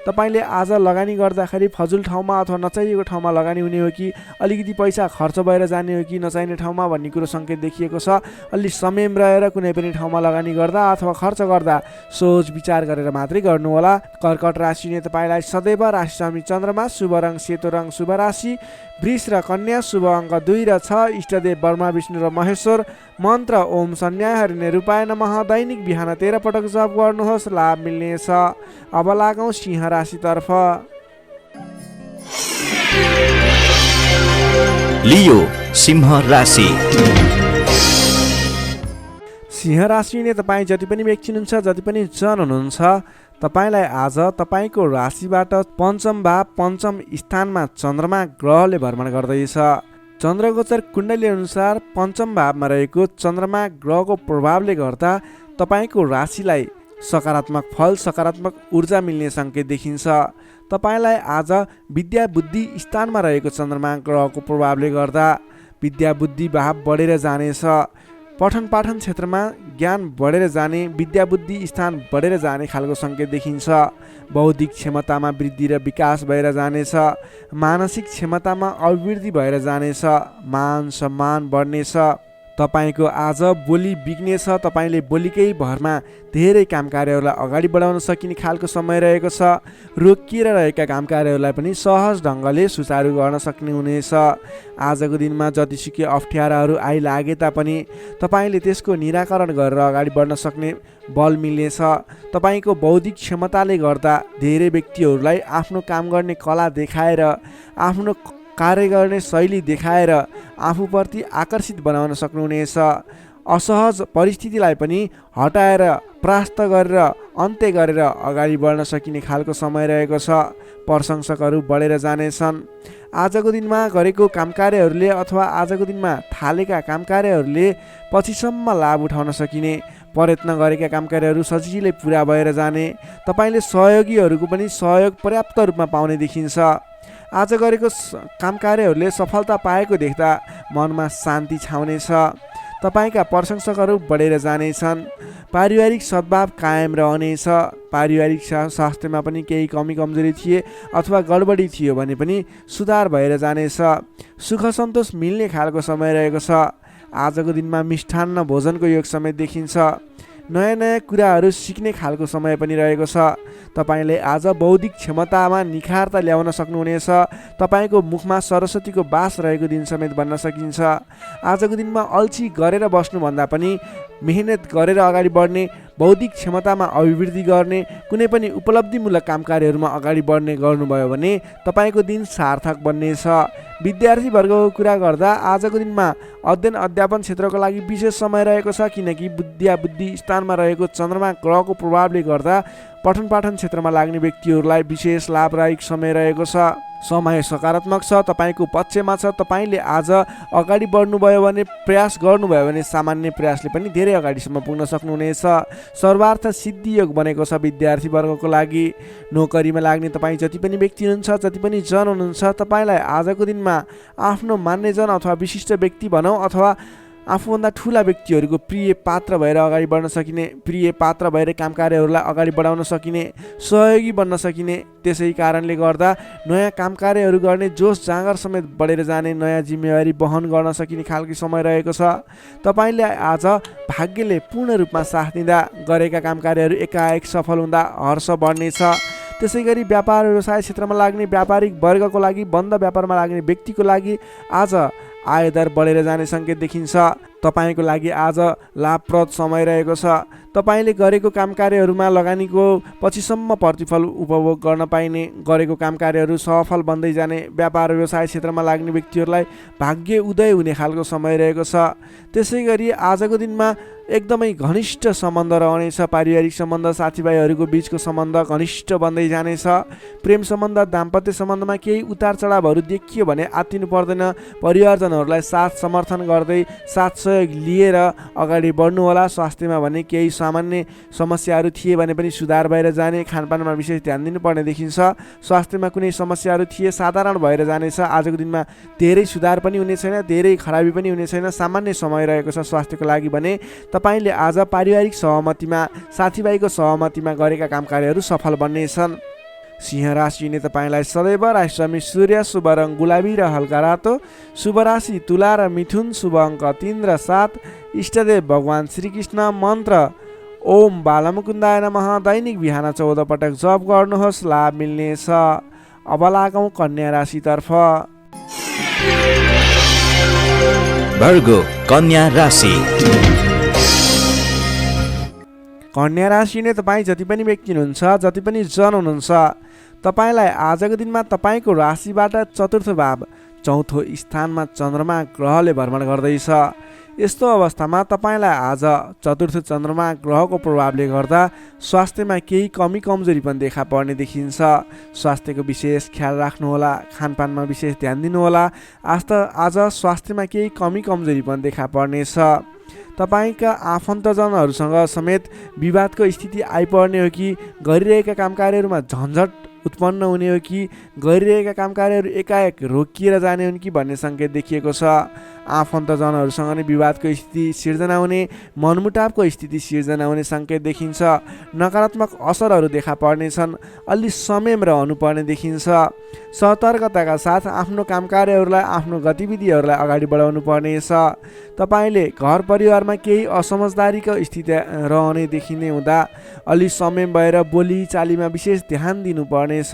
तपाईँले आज लगानी गर्दाखेरि फजुल ठाउँमा अथवा नचाहिएको ठाउँमा लगानी हुने हो कि अलिकति पैसा खर्च भएर जाने हो कि नचाहिने ठाउँमा भन्ने कुरो सङ्केत देखिएको छ। अलि संयम रहेर कुनै पनि ठाउँमा लगानी गर्दा अथवा खर्च गर्दा सोच विचार गरेर मात्रै गर्नुहोला। कर्कट राशिले तपाईँलाई सदैव राशिस्वामी चन्द्रमा, शुभ रङ सेतो रङ शुभ राशि, वृष र कन्या शुभ अङ्क 2 र 6, इष्टदेव ब्रह्मा विष्णु र महेश्वर, मन्त्र ओम सन्याहरिणे रूपाय नमः। दैनिक बिहान 13 पटक जप गर्नुहोस्, लाभ मिल्नेछ। अब लागौँ सिंह राशितर्फ। लियो सिंह राशि। सिंह राशिले तपाईँ जति पनि व्यक्ति हुनुहुन्छ, जति पनि जन हुनुहुन्छ, तपाईँलाई आज तपाईँको राशिबाट पञ्चम भाव पञ्चम स्थानमा चन्द्रमा ग्रहले भ्रमण गर्दैछ। चन्द्रगोचर कुण्डली अनुसार पञ्चम भावमा रहेको चन्द्रमा ग्रहको प्रभावले गर्दा तपाईँको राशिलाई सकारात्मक फल, सकारात्मक ऊर्जा मिल्ने सङ्केत देखिन्छ। तपाईँलाई आज विद्या बुद्धि स्थानमा रहेको चन्द्रमा ग्रहको प्रभावले गर्दा विद्या बुद्धि भाव बढेर जानेछ। पठन पाठन क्षेत्रमा ज्ञान बढेर जाने, विद्या बुद्धि स्थान बढेर जाने खालको सङ्केत देखिन्छ। बौद्धिक क्षमतामा वृद्धि र विकास भएर जानेछ। मानसिक क्षमतामा अभिवृद्धि भएर जानेछ। मान सम्मान बढ्नेछ। तपाईँको आज बोली बिग्नेछ। तपाईँले बोलीकै भरमा धेरै काम कार्यहरूलाई अगाडि बढाउन सकिने खालको समय रहेको छ। रोकिएर रहेका काम कार्यहरूलाई पनि सहज ढङ्गले सुचारू गर्न सक्ने हुनेछ। आजको दिनमा जतिसुकै अप्ठ्याराहरू आइलागे तापनि तपाईँले त्यसको निराकरण गरेर अगाडि बढ्न सक्ने बल मिल्नेछ। तपाईँको बौद्धिक क्षमताले गर्दा धेरै व्यक्तिहरूलाई आफ्नो काम गर्ने कला देखाएर, आफ्नो कार्य गर्ने शैली देखाएर आफूप्रति आकर्षित बनाउन सक्नुहुनेछ। असहज परिस्थितिलाई पनि हटाएर, परास्त गरेर, अन्त्य गरेर अगाडि बढ्न सकिने खालको समय रहेको छ। प्रशंसकहरू बढेर जानेछन्। आजको दिनमा गरेको कामकार्यहरूले अथवा आजको दिनमा थालेका कामकार्यहरूले पछिसम्म लाभ उठाउन सकिने, प्रयत्न गरेका कामकार्यहरू सजिलै पुरा भएर जाने, तपाईँले सहयोगीहरूको पनि सहयोग पर्याप्त रूपमा पाउने देखिन्छ। आज गरेको कामकार्यहरूले सफलता पाएको देख्दा मनमा शान्ति छाउनेछ। तपाईँका प्रशंसकहरू बढेर जानेछन्। पारिवारिक सद्भाव कायम रहनेछ। पारिवारिक स्वास्थ्यमा पनि केही कमी कमजोरी थिए अथवा गडबडी थियो भने पनि सुधार भएर जानेछ। सुख सन्तोष मिल्ने खालको समय रहेको छ। आजको दिनमा मिष्ठान्न भोजनको योग समेत देखिन्छ। नयाँ नयाँ कुराहरू सिक्ने खालको समय पनि रहेको छ। तपाईँले आज बौद्धिक क्षमतामा निखारता ल्याउन सक्नुहुनेछ। तपाईँको मुखमा सरस्वतीको बास रहेको दिन समेत भन्न सकिन्छ। आजको दिनमा अल्छी गरेर बस्नुभन्दा पनि मेहनत गरेर अगाडि बढ्ने, बौद्धिक क्षमतामा अभिवृद्धि गर्ने, कुनै पनि उपलब्धिमूलक कामकार्यहरूमा अगाडि बढ्ने गर्नुभयो भने तपाईँको दिन सार्थक बन्नेछ। विद्यार्थीवर्गको कुरा गर्दा आजको दिनमा अध्ययन अध्यापन क्षेत्रको लागि विशेष समय रहेको छ, किनकि बुद्धि स्थानमा रहेको चन्द्रमा ग्रहको प्रभावले गर्दा पठन पाठन क्षेत्रमा लाग्ने व्यक्तिहरूलाई विशेष लाभदायक समय रहेको छ। समय सकारात्मक छ, तपाईँको पक्षमा छ। तपाईँले आज अगाडि बढ्नुभयो भने, प्रयास गर्नुभयो भने सामान्य प्रयासले पनि धेरै अगाडिसम्म पुग्न सक्नुहुनेछ। सर्वार्थ सिद्धि योग बनेको छ विद्यार्थीवर्गको लागि। नोकरीमा लाग्ने तपाईँ जति पनि व्यक्ति हुनुहुन्छ, जति पनि जन हुनुहुन्छ, तपाईँलाई आजको दिनमा आफ्नो मान्यजन अथवा विशिष्ट व्यक्ति भनौँ अथवा आफूभन्दा ठुला व्यक्तिहरूको प्रिय पात्र भएर अगाडि बढ्न सकिने, प्रिय पात्र भएर काम कार्यहरूलाई अगाडि बढाउन सकिने, सहयोगी बन्न सकिने। त्यसै कारणले गर्दा नयाँ काम कार्यहरू गर्ने जोस जाँगर समेत बढेर जाने, नयाँ जिम्मेवारी वहन गर्न सकिने खालको समय रहेको छ। तपाईँले आज भाग्यले पूर्ण रूपमा साथ दिँदा गरेका काम कार्यहरू एकाएक सफल हुँदा हर्ष बढ्नेछ। त्यसै गरी व्यापार व्यवसाय क्षेत्रमा लाग्ने व्यापारिक वर्गको लागि, बन्द व्यापारमा लाग्ने व्यक्तिको लागि आज आयदर बढेर जाने सङ्केत देखिन्छ। तपाईँको लागि आज लाभप्रद समय रहेको छ। तपाईँले गरेको काम कार्यहरूमा लगानीको पछिसम्म प्रतिफल उपभोग गर्न पाइने, गरेको काम कार्यहरू सफल बन्दै जाने, व्यापार व्यवसाय क्षेत्रमा लाग्ने व्यक्तिहरूलाई भाग्य उदय हुने खालको समय रहेको छ। त्यसै गरी आजको दिनमा एकदमै घनिष्ठ सम्बन्ध रहनेछ। पारिवारिक सम्बन्ध, साथीभाइहरूको बिचको सम्बन्ध घनिष्ठ बन्दै जानेछ। प्रेम सम्बन्ध, दाम्पत्य सम्बन्धमा केही उतार चढावहरू देखियो भने आत्तिनु पर्दैन। परिवारजनहरूलाई साथ समर्थन गर्दै, साथ सहयोग लिएर अगाडि बढ्नुहोला। स्वास्थ्यमा भने केही सामान्य समस्याहरू थिए भने पनि सुधार भएर जाने, खानपानमा विशेष ध्यान दिनुपर्ने देखिन्छ। स्वास्थ्यमा कुनै समस्याहरू थिए साधारण भएर जानेछ। आजको दिनमा धेरै सुधार पनि हुने छैन, धेरै खराबी पनि हुने छैन, सामान्य समय रहेको छ स्वास्थ्यको लागि भने। तपाईँले आज पारिवारिक सहमतिमा, साथीभाइको सहमतिमा गरेका काम कार्यहरू सफल बन्नेछन्। सिंह राशिले तपाईँलाई सदैव राशिस्वामी सूर्य, शुभ रङ गुलाबी र हल्का रातो, शुभ राशि तुला र मिथुन, शुभ अङ्क 3 र 7, इष्टदेव भगवान श्रीकृष्ण, मन्त्र ओम बालमुकुन्दाय नमः। दैनिक बिहान 14 पटक जप गर्नुहोस्, लाभ मिल्नेछ। अब लागौँ कन्या राशितर्फ। भर्गो कन्या राशि। कन्या राशिले तपाईँ जति पनि व्यक्ति हुनुहुन्छ, जति पनि जन हुनुहुन्छ, तपाईँलाई आजको दिनमा तपाईँको राशिबाट चतुर्थ भाव, चौथो स्थानमा चन्द्रमा ग्रहले भ्रमण गर्दैछ। यस्तो अवस्थामा तपाईँलाई आज चतुर्थ चन्द्रमा ग्रहको प्रभावले गर्दा स्वास्थ्यमा केही कमी कमजोरी पनि देखा पर्ने देखिन्छ। स्वास्थ्यको विशेष ख्याल राख्नुहोला, खानपानमा विशेष ध्यान दिनुहोला। आज स्वास्थ्यमा केही कमी कमजोरी पनि देखा पर्नेछ। तपाईँका आफन्तजनहरूसँग समेत विवादको स्थिति आइपर्ने हो कि गरिरहेका काम कार्यहरूमा झन्झट उत्पन्न हुने हो कि गरिरहेका काम कार्यहरू एकाएक रोकिएर जाने हुन् कि भन्ने सङ्केत देखिएको छ। आफन्तजनहरूसँग नै विवादको स्थिति सिर्जना हुने, मनमुटावको स्थिति सिर्जना हुने सङ्केत देखिन्छ। नकारात्मक असरहरू देखा पर्नेछन्। अलि संयम रहनुपर्ने देखिन्छ। सतर्कताका साथ आफ्नो काम कार्यहरूलाई, आफ्नो गतिविधिहरूलाई अगाडि बढाउनु पर्नेछ। तपाईँले घर परिवारमा केही असमझदारीको स्थिति रहने देखिने हुँदा अलि संयम भएर बोली चालीमा विशेष ध्यान दिनुपर्नेछ।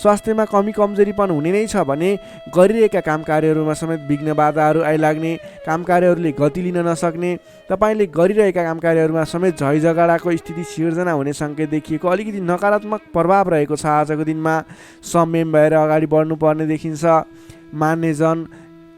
स्वास्थ्यमा कमी कमजोरीपन हुने नै छ भने गरिरहेका काम कार्यहरूमा समेत विघ्न बाधाहरू आइलाग्ने, काम कार्यहरूले गति लिन नसक्ने, तपाईँले गरिरहेका काम कार्यहरूमा समेत झैझगडाको स्थिति सिर्जना हुने सङ्केत देखिएको, अलिकति नकारात्मक प्रभाव रहेको छ। आजको दिनमा संयम भएर अगाडि बढ्नुपर्ने देखिन्छ। मान्यजन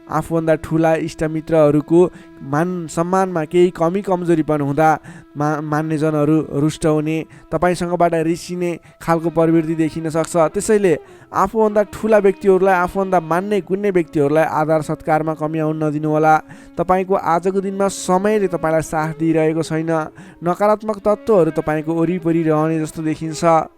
आफूभन्दा ठुला इष्टमित्रहरूको मान सम्मानमा केही कमी कमजोरीपन हुँदा मान्यजनहरू रुष्ट हुने, तपाईँसँगबाट रिसिने खालको प्रवृत्ति देखिन सक्छ। त्यसैले आफूभन्दा ठुला व्यक्तिहरूलाई, आफूभन्दा मान्ने गुन्ने व्यक्तिहरूलाई आदर सत्कारमा कमी आउन नदिनुहोला। तपाईँको आजको दिनमा समयले तपाईँलाई साथ दिइरहेको छैन। नकारात्मक तत्त्वहरू तपाईँको वरिपरि रहने जस्तो देखिन्छ।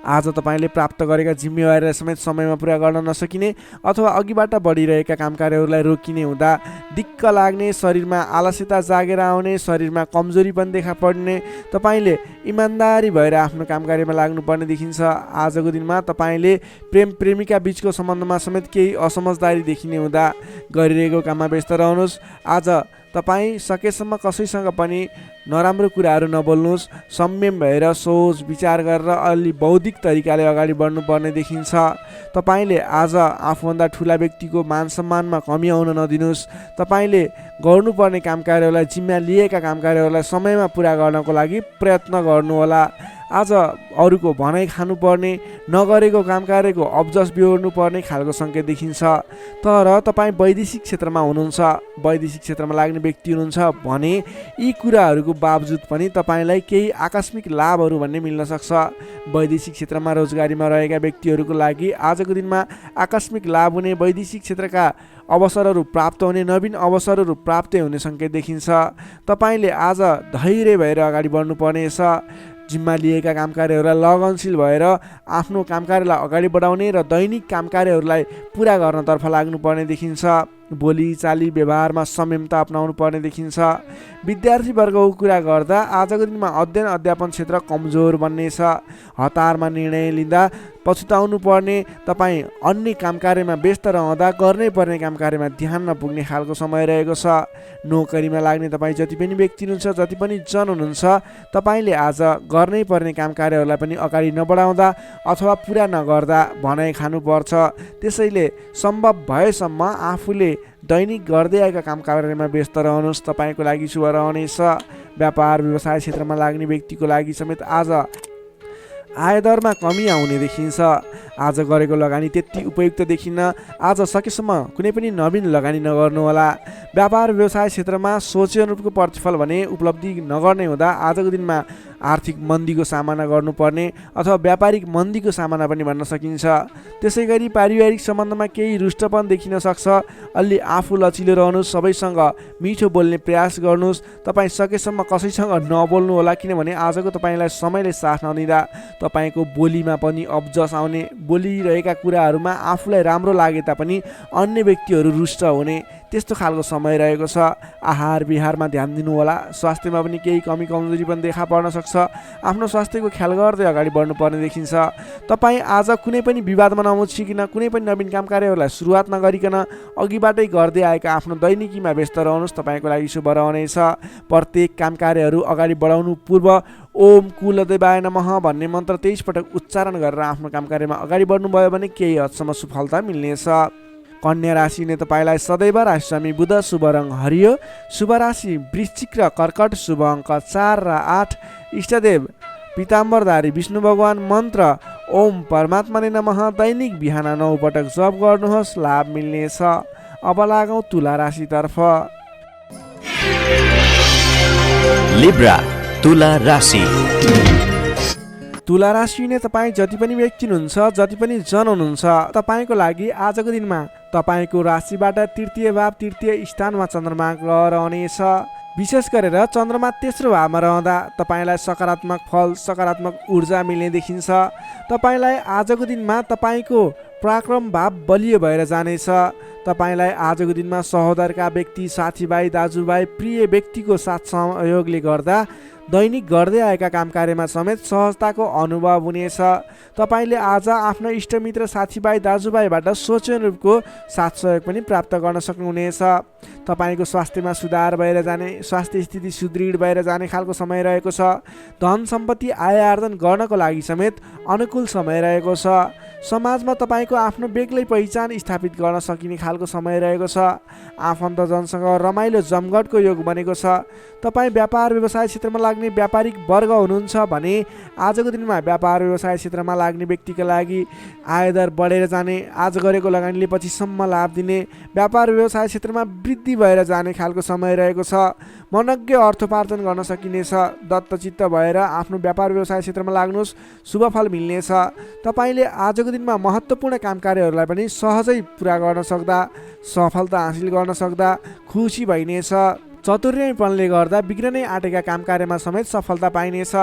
आज तपाईँले प्राप्त गरेका जिम्मेवारीलाई समेत समयमा पुरा गर्न नसकिने अथवा अघिबाट बढिरहेका कामकार्यहरूलाई रोकिने हुँदा दिक्क लाग्ने, शरीरमा आलस्यता जागेर आउने, शरीरमा कमजोरी पनि देखा पर्ने, तपाईँले इमान्दारी भएर आफ्नो कामकार्यमा लाग्नुपर्ने देखिन्छ। आजको दिनमा तपाईँले प्रेम प्रेमिका बिचको सम्बन्धमा समेत केही असमझदारी देखिने हुँदा गरिरहेको काममा व्यस्त रहनुहोस्। आज तपाईँ सकेसम्म कसैसँग पनि नराम्रो कुराहरू नबोल्नुहोस्। संयम भएर सोच विचार गरेर अलि बौद्धिक तरिकाले अगाडि बढ्नुपर्ने देखिन्छ। तपाईँले आज आफूभन्दा ठुला व्यक्तिको मान सम्मानमा कमी आउन नदिनुहोस्। तपाईँले गर्नुपर्ने कामकार्यहरूलाई, जिम्मा लिएका कामकार्यहरूलाई समयमा पुरा गर्नको लागि प्रयत्न गर्नुहोला। आज अरूको भनाइ खानुपर्ने, नगरेको कामकार्यको अब्जस बिहोर्नुपर्ने खालको सङ्केत देखिन्छ। तर तपाईँ वैदेशिक क्षेत्रमा हुनुहुन्छ, वैदेशिक क्षेत्रमा लाग्ने व्यक्ति हुनुहुन्छ भने यी कुराहरूको बावजुद पनि तपाईँलाई केही आकस्मिक लाभहरू भन्ने मिल्न सक्छ। वैदेशिक क्षेत्रमा रोजगारीमा रहेका व्यक्तिहरूको लागि आजको दिनमा आकस्मिक लाभ हुने, वैदेशिक क्षेत्रका अवसरहरू प्राप्त हुने, नवीन अवसरहरू प्राप्त हुने सङ्केत देखिन्छ। तपाईँले आज धैर्य भएर अगाडि बढ्नुपर्नेछ। जिम्मा लिएका कामकार्यहरूलाई लगनशील भएर आफ्नो कामकार्यलाई अगाडि बढाउने र दैनिक कामकार्यहरूलाई पुरा गर्नतर्फ लाग्नुपर्ने देखिन्छ। बोली चाली व्यवहारमा संयमता अपनाउनु पर्ने देखिन्छ। विद्यार्थीवर्गको कुरा गर्दा आजको दिनमा अध्ययन अध्यापन क्षेत्र कमजोर बन्नेछ। हतारमा निर्णय लिँदा पछुताउनु पर्ने, तपाईँ अन्य कामकार्यमा व्यस्त रहँदा गर्नै पर्ने कामकार्यमा ध्यान नपुग्ने खालको समय रहेको छ। नोकरीमा लाग्ने तपाईँ जति पनि व्यक्ति हुनुहुन्छ, जति पनि जन हुनुहुन्छ, तपाईँले आज गर्नै पर्ने कामकार्यहरूलाई पनि अगाडि नबढाउँदा अथवा पुरा नगर्दा भनाइ खानुपर्छ। त्यसैले सम्भव भएसम्म आफूले दैनिक गर्दै आएका कामकार्यमा व्यस्त रहनुहोस्। तपाईँको लागि शुभ रहनेछ। व्यापार व्यवसाय क्षेत्रमा लाग्ने व्यक्तिको लागि समेत आज आयदरमा कमी आउने देखिन्छ। आज गरेको लगानी त्यति उपयुक्त देखिन्न। आज सकेसम्म कुनै पनि नवीन लगानी नगर्नुहोला। व्यापार व्यवसाय क्षेत्रमा सोचे अनुरूपको प्रतिफल भने उपलब्धि नगर्ने हुँदा आजको दिनमा आर्थिक मन्दीको सामना गर्नुपर्ने अथवा व्यापारिक मन्दीको सामना पनि भन्न सकिन्छ। त्यसै गरी पारिवारिक सम्बन्धमा केही रुष्टपन देखिन सक्छ। अलि आफू लचिलो रहनुहोस्, सबैसँग मिठो बोल्ने प्रयास गर्नुहोस्। तपाईँ सकेसम्म कसैसँग नबोल्नु होला, किनभने आजको तपाईँलाई समयले साथ नदिँदा तपाईँको बोलीमा पनि अब्जस आउने, बोलिरहेका कुराहरूमा आफूलाई राम्रो लागे तापनि अन्य व्यक्तिहरू रुष्ट हुने, त्यस्तो खालको समय रहेको छ। आहार विहारमा ध्यान दिनुहोला। स्वास्थ्यमा पनि केही कमी कमजोरी पनि देखा पर्न सक्छ। आफ्नो स्वास्थ्यको ख्याल गर्दै अगाडि बढ्नुपर्ने देखिन्छ। तपाईँ आज कुनै पनि विवादमा नमुछिकन, कुनै पनि नवीन काम कार्यहरूलाई सुरुवात नगरिकन अघिबाटै गर्दै आएका आफ्नो दैनिकीमा व्यस्त रहनुहोस्। तपाईँको लागि शुभ रहनेछ। प्रत्येक काम कार्यहरू अगाडि बढाउनु पूर्व ओम कुलदेवाय नमः भन्ने मन्त्र 23 पटक उच्चारण गरेर आफ्नो काम कार्यमा अगाडि बढ्नुभयो भने केही हदसम्म सफलता मिल्नेछ। कन्या राशिले तपाईँलाई सदैव राशिस्वामी बुध, शुभ रङ हरियो, शुभ राशि वृश्चिक र कर्कट, शुभ अङ्क 4 र 8, इष्टदेव पीताम्बरधारी विष्णु भगवान, मन्त्र ओम परमात्मा नै नमः, दैनिक बिहान 9 पटक जप गर्नुहोस्, लाभ मिल्नेछ। अब लागौँ तुला राशितर्फ। लिब्रा तुला राशि। तुला राशि नै तपाईँ जति पनि व्यक्ति हुनुहुन्छ, जति पनि जन हुनुहुन्छ, तपाईँको लागि आजको दिनमा तपाईँको राशिबाट तृतीय भाव, तृतीय स्थानमा चन्द्रमा ग्रह रहनेछ। विशेष गरेर चन्द्रमा तेस्रो भावमा रहँदा तपाईँलाई सकारात्मक फल, सकारात्मक ऊर्जा मिल्ने देखिन्छ। तपाईँलाई आजको दिनमा तपाईँको पराक्रम भाव बलियो भएर जानेछ। तपाईँलाई आजको दिनमा सहोदरका व्यक्ति, साथीभाइ, दाजुभाइ, प्रिय व्यक्तिको साथ सहयोगले गर्दा दैनिक गर्दै आएका काम कार्यमा समेत सहजताको अनुभव हुनेछ। तपाईँले आज आफ्नो इष्टमित्र, साथीभाइ, दाजुभाइबाट सोचे अनुरूपको साथ सहयोग पनि प्राप्त गर्न सक्नुहुनेछ। तपाईँको स्वास्थ्यमा सुधार भएर जाने, स्वास्थ्य स्थिति सुदृढ भएर जाने खालको समय रहेको छ। धन सम्पत्ति आय आर्जन गर्नको लागि समेत अनुकूल समय रहेको छ। समाजमा तपाईँको आफ्नो बेग्लै पहिचान स्थापित गर्न सकिने खालको समय रहेको छ। आफन्तजनसँग रमाइलो जमघटको योग बनेको छ। तपाईँ व्यापार व्यवसाय क्षेत्रमा लाग्ने व्यापारिक वर्ग हुनुहुन्छ भने आजको दिनमा व्यापार व्यवसाय क्षेत्रमा लाग्ने व्यक्तिका लागि आयदर बढेर जाने, आज गरेको लगानीले पछिसम्म लाभ दिने, व्यापार व्यवसाय क्षेत्रमा वृद्धि भएर जाने खालको समय रहेको छ। मनज्ञ अर्थोपार्जन गर्न सकिनेछ। दत्तचित्त भएर आफ्नो व्यापार व्यवसाय क्षेत्रमा लाग्नुहोस्, शुभफल मिल्नेछ। तपाईँले आजको दिनमा महत्त्वपूर्ण काम कार्यहरूलाई पनि सहजै पुरा गर्न सक्दा, सफलता हासिल गर्न सक्दा खुसी भइनेछ। चतुर्यपनले गर्दा बिग्रनै आँटेका काम कार्यमा समेत सफलता पाइनेछ।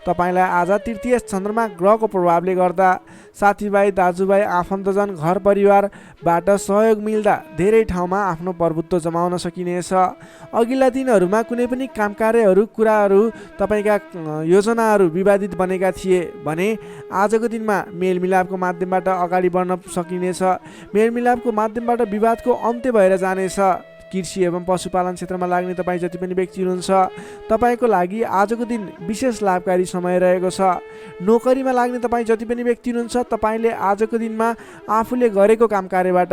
तपाईँलाई आज तृतीय चन्द्रमा ग्रहको प्रभावले गर्दा साथीभाइ, दाजुभाइ, आफन्तजन, घर परिवारबाट सहयोग मिल्दा धेरै ठाउँमा आफ्नो प्रभुत्व जमाउन सकिनेछ। अघिल्ला दिनहरूमा कुनै पनि काम कार्यहरू, कुराहरू, तपाईँका योजनाहरू विवादित बनेका थिए भने आजको दिनमा मेलमिलापको माध्यमबाट अगाडि बढ्न सकिनेछ। मेलमिलापको माध्यमबाट विवादको अन्त्य भएर जानेछ। कृषि एवं पशुपालन क्षेत्रमा लाग्ने तपाईँ जति पनि व्यक्ति हुनुहुन्छ तपाईँको लागि आजको दिन विशेष लाभकारी समय रहेको छ। नोकरीमा लाग्ने तपाईँ जति पनि व्यक्ति हुनुहुन्छ तपाईँले आजको दिनमा आफूले गरेको काम कार्यबाट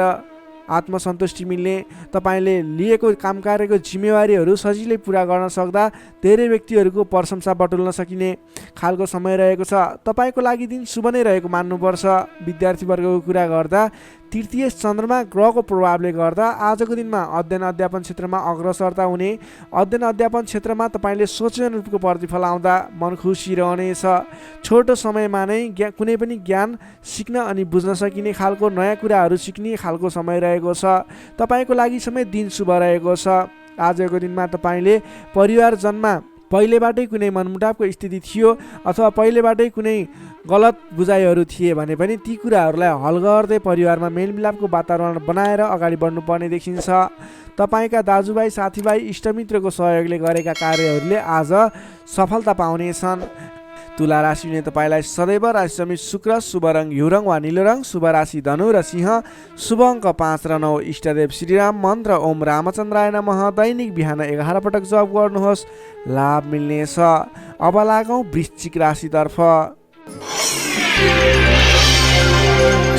आत्मसन्तुष्टि मिल्ने, तपाईँले लिएको काम कार्यको जिम्मेवारीहरू सजिलै पुरा गर्न सक्दा धेरै व्यक्तिहरूको प्रशंसा बटुल्न सकिने खालको समय रहेको छ। तपाईँको लागि दिन शुभ नै रहेको मान्नुपर्छ। विद्यार्थीवर्गको कुरा गर्दा तृतीय चन्द्रमा ग्रहको प्रभावले गर्दा आजको दिनमा अध्ययन अध्यापन क्षेत्रमा अग्रसरता हुने, अध्ययन अध्यापन क्षेत्रमा तपाईँले सोचे अनुरूपको प्रतिफल आउँदा मन खुसी रहनेछ। छोटो समयमा नै कुनै पनि ज्ञान सिक्न अनि बुझ्न सकिने खालको नयाँ कुराहरू सिक्ने खालको समय रहेको छ। तपाईँको लागि समेत दिन शुभ रहेको छ। आजको दिनमा तपाईँले परिवारजनमा पहिलेबाटै कुनै मनमुटावको स्थिति थियो अथवा पहिलेबाटै कुनै गलत बुझाइहरू थिए भने पनि ती कुराहरूलाई हल गर्दै परिवारमा मेलमिलापको वातावरण बनाएर अगाडि बढ्नुपर्ने देखिन्छ। तपाईँका दाजुभाइ, साथीभाइ, इष्टमित्रको सहयोगले गरेका कार्यहरूले आज सफलता पाउनेछन्। तुला राशि हुने तपाईँलाई सदैव राशि समित शुक्र, शुभ रङ हिउँ वा नीलो रङ, शुभ राशि धनु र सिंह, शुभ अङ्क 5 र 9, इष्टदेव श्रीराम, मन्त्र ओम रामचन्द्राय नमः। दैनिक बिहान 11 पटक जप गर्नुहोस्, लाभ मिल्नेछ। अब लागौँ वृश्चिक राशितर्फ।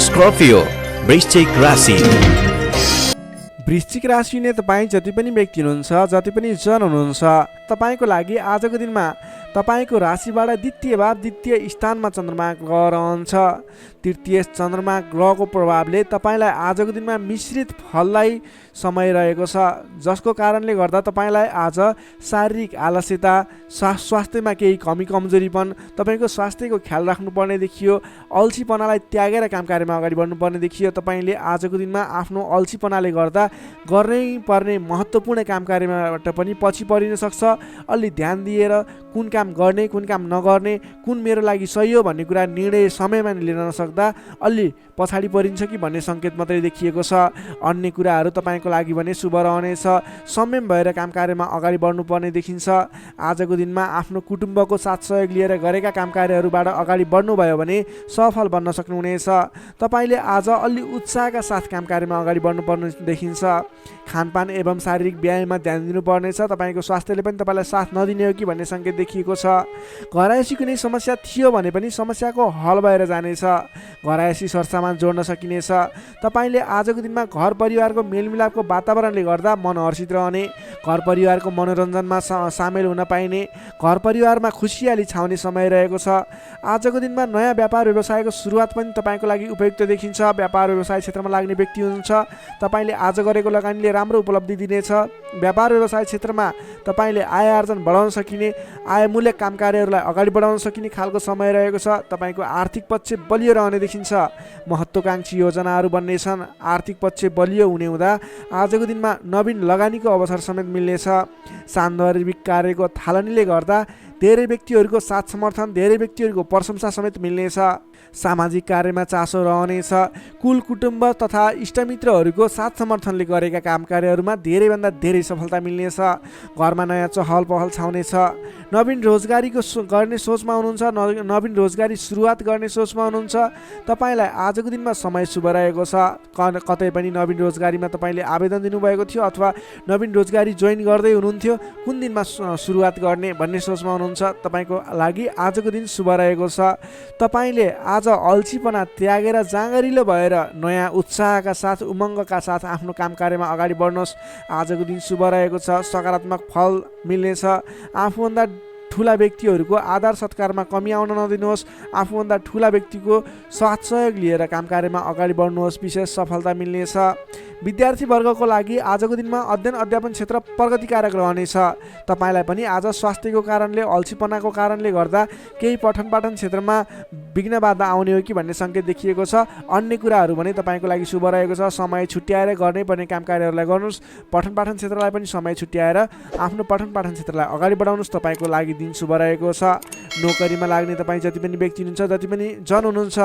स्कर्पियो वृश्चिक राशि। वृश्चिक राशि हुने तपाईँ जति पनि व्यक्ति हुनुहुन्छ, जति पनि जन हुनुहुन्छ तपाईँको लागि आजको दिनमा तपाईँको राशिबाट द्वितीय भाव, द्वितीय स्थानमा चन्द्रमा ग्रह रहन्छ। तृतीय चन्द्रमा ग्रहको प्रभावले तपाईँलाई आजको दिनमा मिश्रित फललाई समय रहेको छ, जसको कारणले गर्दा तपाईँलाई आज शारीरिक आलस्यता, स्वास्थ्यमा केही कमी कमजोरीपन, तपाईँको स्वास्थ्यको ख्याल राख्नुपर्ने देखियो। अल्छीपनालाई त्यागेर काम कार्यमा अगाडि बढ्नुपर्ने देखियो। तपाईँले आजको दिनमा आफ्नो अल्छीपनाले गर्दा गर्नै पर्ने महत्त्वपूर्ण काम कार्यबाट पनि पछि परिन सक्छ। अलि ध्यान दिएर कुन काम गर्ने, कुन काम नगर्ने, कुन मेरो लागि सही हो भन्ने कुरा निर्णय समयमा लिन नसक्दा अलि पछाडि परिन्छ कि भन्ने सङ्केत मात्रै देखिएको छ। अन्य कुराहरू तपाईँको लागि भने शुभ रहनेछ। संयम भएर काम कार्यमा अगाडि बढ्नुपर्ने देखिन्छ। आजको दिनमा आफ्नो कुटुम्बको साथ सहयोग लिएर गरेका काम कार्यहरूबाट अगाडि बढ्नुभयो भने सफल बन्न सक्नुहुनेछ। तपाईँले आज अलि उत्साहका साथ काम कार्यमा अगाडि बढ्नुपर्ने देखिन्छ। खानपान एवं शारीरिक व्यायाममा ध्यान दिनुपर्नेछ। तपाईँको स्वास्थ्यले पनि तपाईँलाई साथ नदिने हो कि भन्ने सङ्केत देखिएको छ। घरायसी कुनै समस्या थियो भने पनि समस्याको हल भएर जानेछ। घरायसी सरसामान जोड्न सकिनेछ। तपाईँले आजको दिनमा घर परिवारको मेलमिलापको वातावरणले गर्दा मन हर्षित रहने, घर परिवारको मनोरञ्जनमा सामेल हुन पाइने, घर परिवारमा खुसियाली छाउने समय रहेको छ। आजको दिनमा नयाँ व्यापार व्यवसायको सुरुवात पनि तपाईँको लागि उपयुक्त देखिन्छ। व्यापार व्यवसाय क्षेत्रमा लाग्ने व्यक्ति हुनुहुन्छ तपाईँले आज गरेको लगानीले राम्रो उपलब्धि दिनेछ। व्यापार व्यवसाय क्षेत्रमा तपाईँले आय आर्जन बढाउन सकिने, आयमूलक काम कार्यहरूलाई अगाडि बढाउन सकिने खालको समय रहेको छ। तपाईँको आर्थिक पक्ष बलियो रहने देखिन्छ। महत्त्वाकांक्षी योजनाहरू बन्नेछन्। आर्थिक पक्ष बलियो हुने हुँदा आजको दिनमा नवीन लगानीको अवसर समेत मिल्नेछ। सान्दर्भिक कार्यको थालनीले गर्दा धेरै व्यक्तिहरूको साथ समर्थन, धेरै व्यक्तिहरूको प्रशंसा समेत मिल्नेछ। सामाजिक कार्यमा चासो रहनेछ। कुल कुटुम्ब तथा इष्टमित्रहरूको साथ समर्थनले गरेका काम कार्यहरूमा धेरैभन्दा धेरै सफलता मिल्नेछ। घरमा नयाँ चहल पहल छाउनेछ। नवीन रोजगारीको गर्ने सोचमा हुनुहुन्छ, नवीन रोजगारी सुरुवात गर्ने सोचमा हुनुहुन्छ तपाईँलाई आजको दिनमा समय शुभ रहेको छ। कतै पनि नवीन रोजगारीमा तपाईँले आवेदन दिनुभएको थियो अथवा नवीन रोजगारी जोइन गर्दै हुनुहुन्थ्यो कुन दिनमा सुरुवात गर्ने भन्ने सोचमा हुनुहुन्छ तपाईँको लागि आजको दिन शुभ रहेको छ। तपाईँले आज अल्छीपना त्यागेर जाँगरिलो भएर नयाँ उत्साहका साथ उमङ्गका साथ आफ्नो काम कार्यमा अगाडि बढ्नुहोस्। आजको दिन शुभ रहेको छ, सकारात्मक फल मिल्नेछ। आफूभन्दा ठुला व्यक्तिहरूको आदर सत्कारमा कमी आउन नदिनुहोस्। आफूभन्दा ठुला व्यक्तिको साथ सहयोग लिएर काम कार्यमा अगाडि बढ्नुहोस्, विशेष सफलता मिल्नेछ। विद्यार्थी वर्गको लागि आजको दिनमा अध्ययन अध्यापन क्षेत्र प्रगतिकारक रहनेछ। तपाईँलाई पनि आज स्वास्थ्यको कारणले अल्छीपनाको कारणले गर्दा केही पठन पाठन क्षेत्रमा विघ्न बाधा आउने हो कि भन्ने सङ्केत देखिएको छ। अन्य कुराहरू भने तपाईँको लागि शुभ रहेको छ। समय छुट्याएर गर्नै पर्ने काम कार्यहरूलाई गर्नुहोस्। पठन पाठन क्षेत्रलाई पनि समय छुट्याएर आफ्नो पठन पाठन क्षेत्रलाई अगाडि बढाउनुहोस्। तपाईँको लागि दिन शुभ रहेको छ। नोकरीमा लाग्ने तपाईँ जति पनि व्यक्ति हुनुहुन्छ, जति पनि जन हुनुहुन्छ,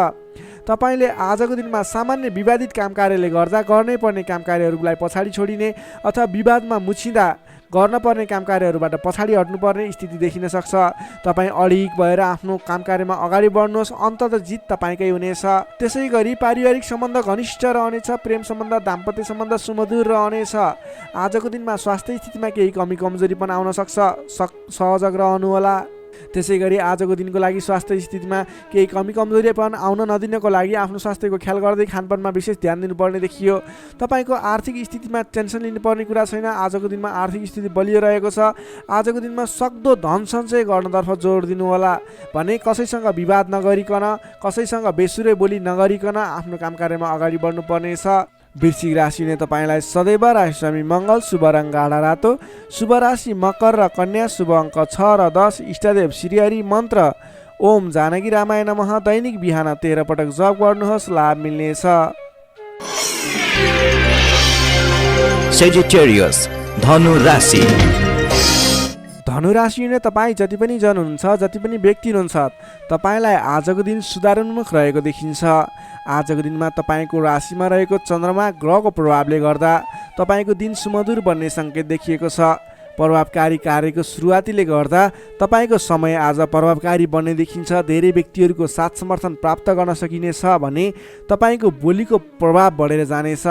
तपाईँले आजको दिनमा सामान्य विवादित काम कार्यले गर्दा गर्नै पर्ने काम कार्यहरूलाई पछाडि छोडिने अथवा विवादमा मुछिँदा गर्न पर्ने काम कार्यहरूबाट पछाडि हट्नुपर्ने स्थिति देखिन सक्छ। तपाईँ अडिग भएर आफ्नो काम कार्यमा अगाडि बढ्नुहोस्। अन्ततः जित तपाईँकै हुनेछ। त्यसै गरी पारिवारिक सम्बन्ध घनिष्ठ रहनेछ। प्रेम सम्बन्ध, दाम्पत्य सम्बन्ध सुमधुर रहनेछ। आजको दिनमा स्वास्थ्य स्थितिमा केही कमी कमजोरी पनि आउन सक्छ, सहजग रहनुहोला। त्यसै गरी आजको दिनको लागि स्वास्थ्य स्थितिमा केही कमी कमजोरीपन आउन नदिनको लागि आफ्नो स्वास्थ्यको ख्याल गर्दै खानपानमा विशेष ध्यान दिनुपर्ने देखियो। तपाईँको आर्थिक स्थितिमा टेन्सन लिनुपर्ने कुरा छैन। आजको दिनमा आर्थिक स्थिति बलियो रहेको छ। आजको दिनमा सक्दो धन सञ्चय गर्नतर्फ जोड दिनुहोला। भने कसैसँग विवाद नगरिकन, कसैसँग बेसुरै बोली नगरिकन आफ्नो काम कार्यमा अगाडि बढ्नुपर्नेछ। वृश्चिक राशिले तपाईँलाई सदैव राशिस्वामी मङ्गल, शुभ रङ गाढा रातो, शुभ राशि मकर र कन्या, शुभ अङ्क 6 र 10, इष्टदेव श्रीहरि, मन्त्र ओम जानकी रामाय नमः। दैनिक बिहान 13 पटक जप गर्नुहोस्, लाभ मिल्नेछ। Sagittarius, धनु राशि। धनुराशि नै तपाईँ जति पनि जन हुनुहुन्छ, जति पनि व्यक्ति हुनुहुन्छ, तपाईँलाई आजको दिन सुधारोन्मुख रहेको देखिन्छ। आजको दिनमा तपाईँको राशिमा रहेको चन्द्रमा ग्रहको प्रभावले गर्दा तपाईँको दिन सुमधुर बन्ने सङ्केत देखिएको छ। प्रभावकारी कार्यको सुरुवातीले गर्दा तपाईँको समय आज प्रभावकारी बन्ने देखिन्छ। धेरै व्यक्तिहरूको साथ समर्थन प्राप्त गर्न सकिनेछ भने तपाईँको बोलीको प्रभाव बढेर जानेछ।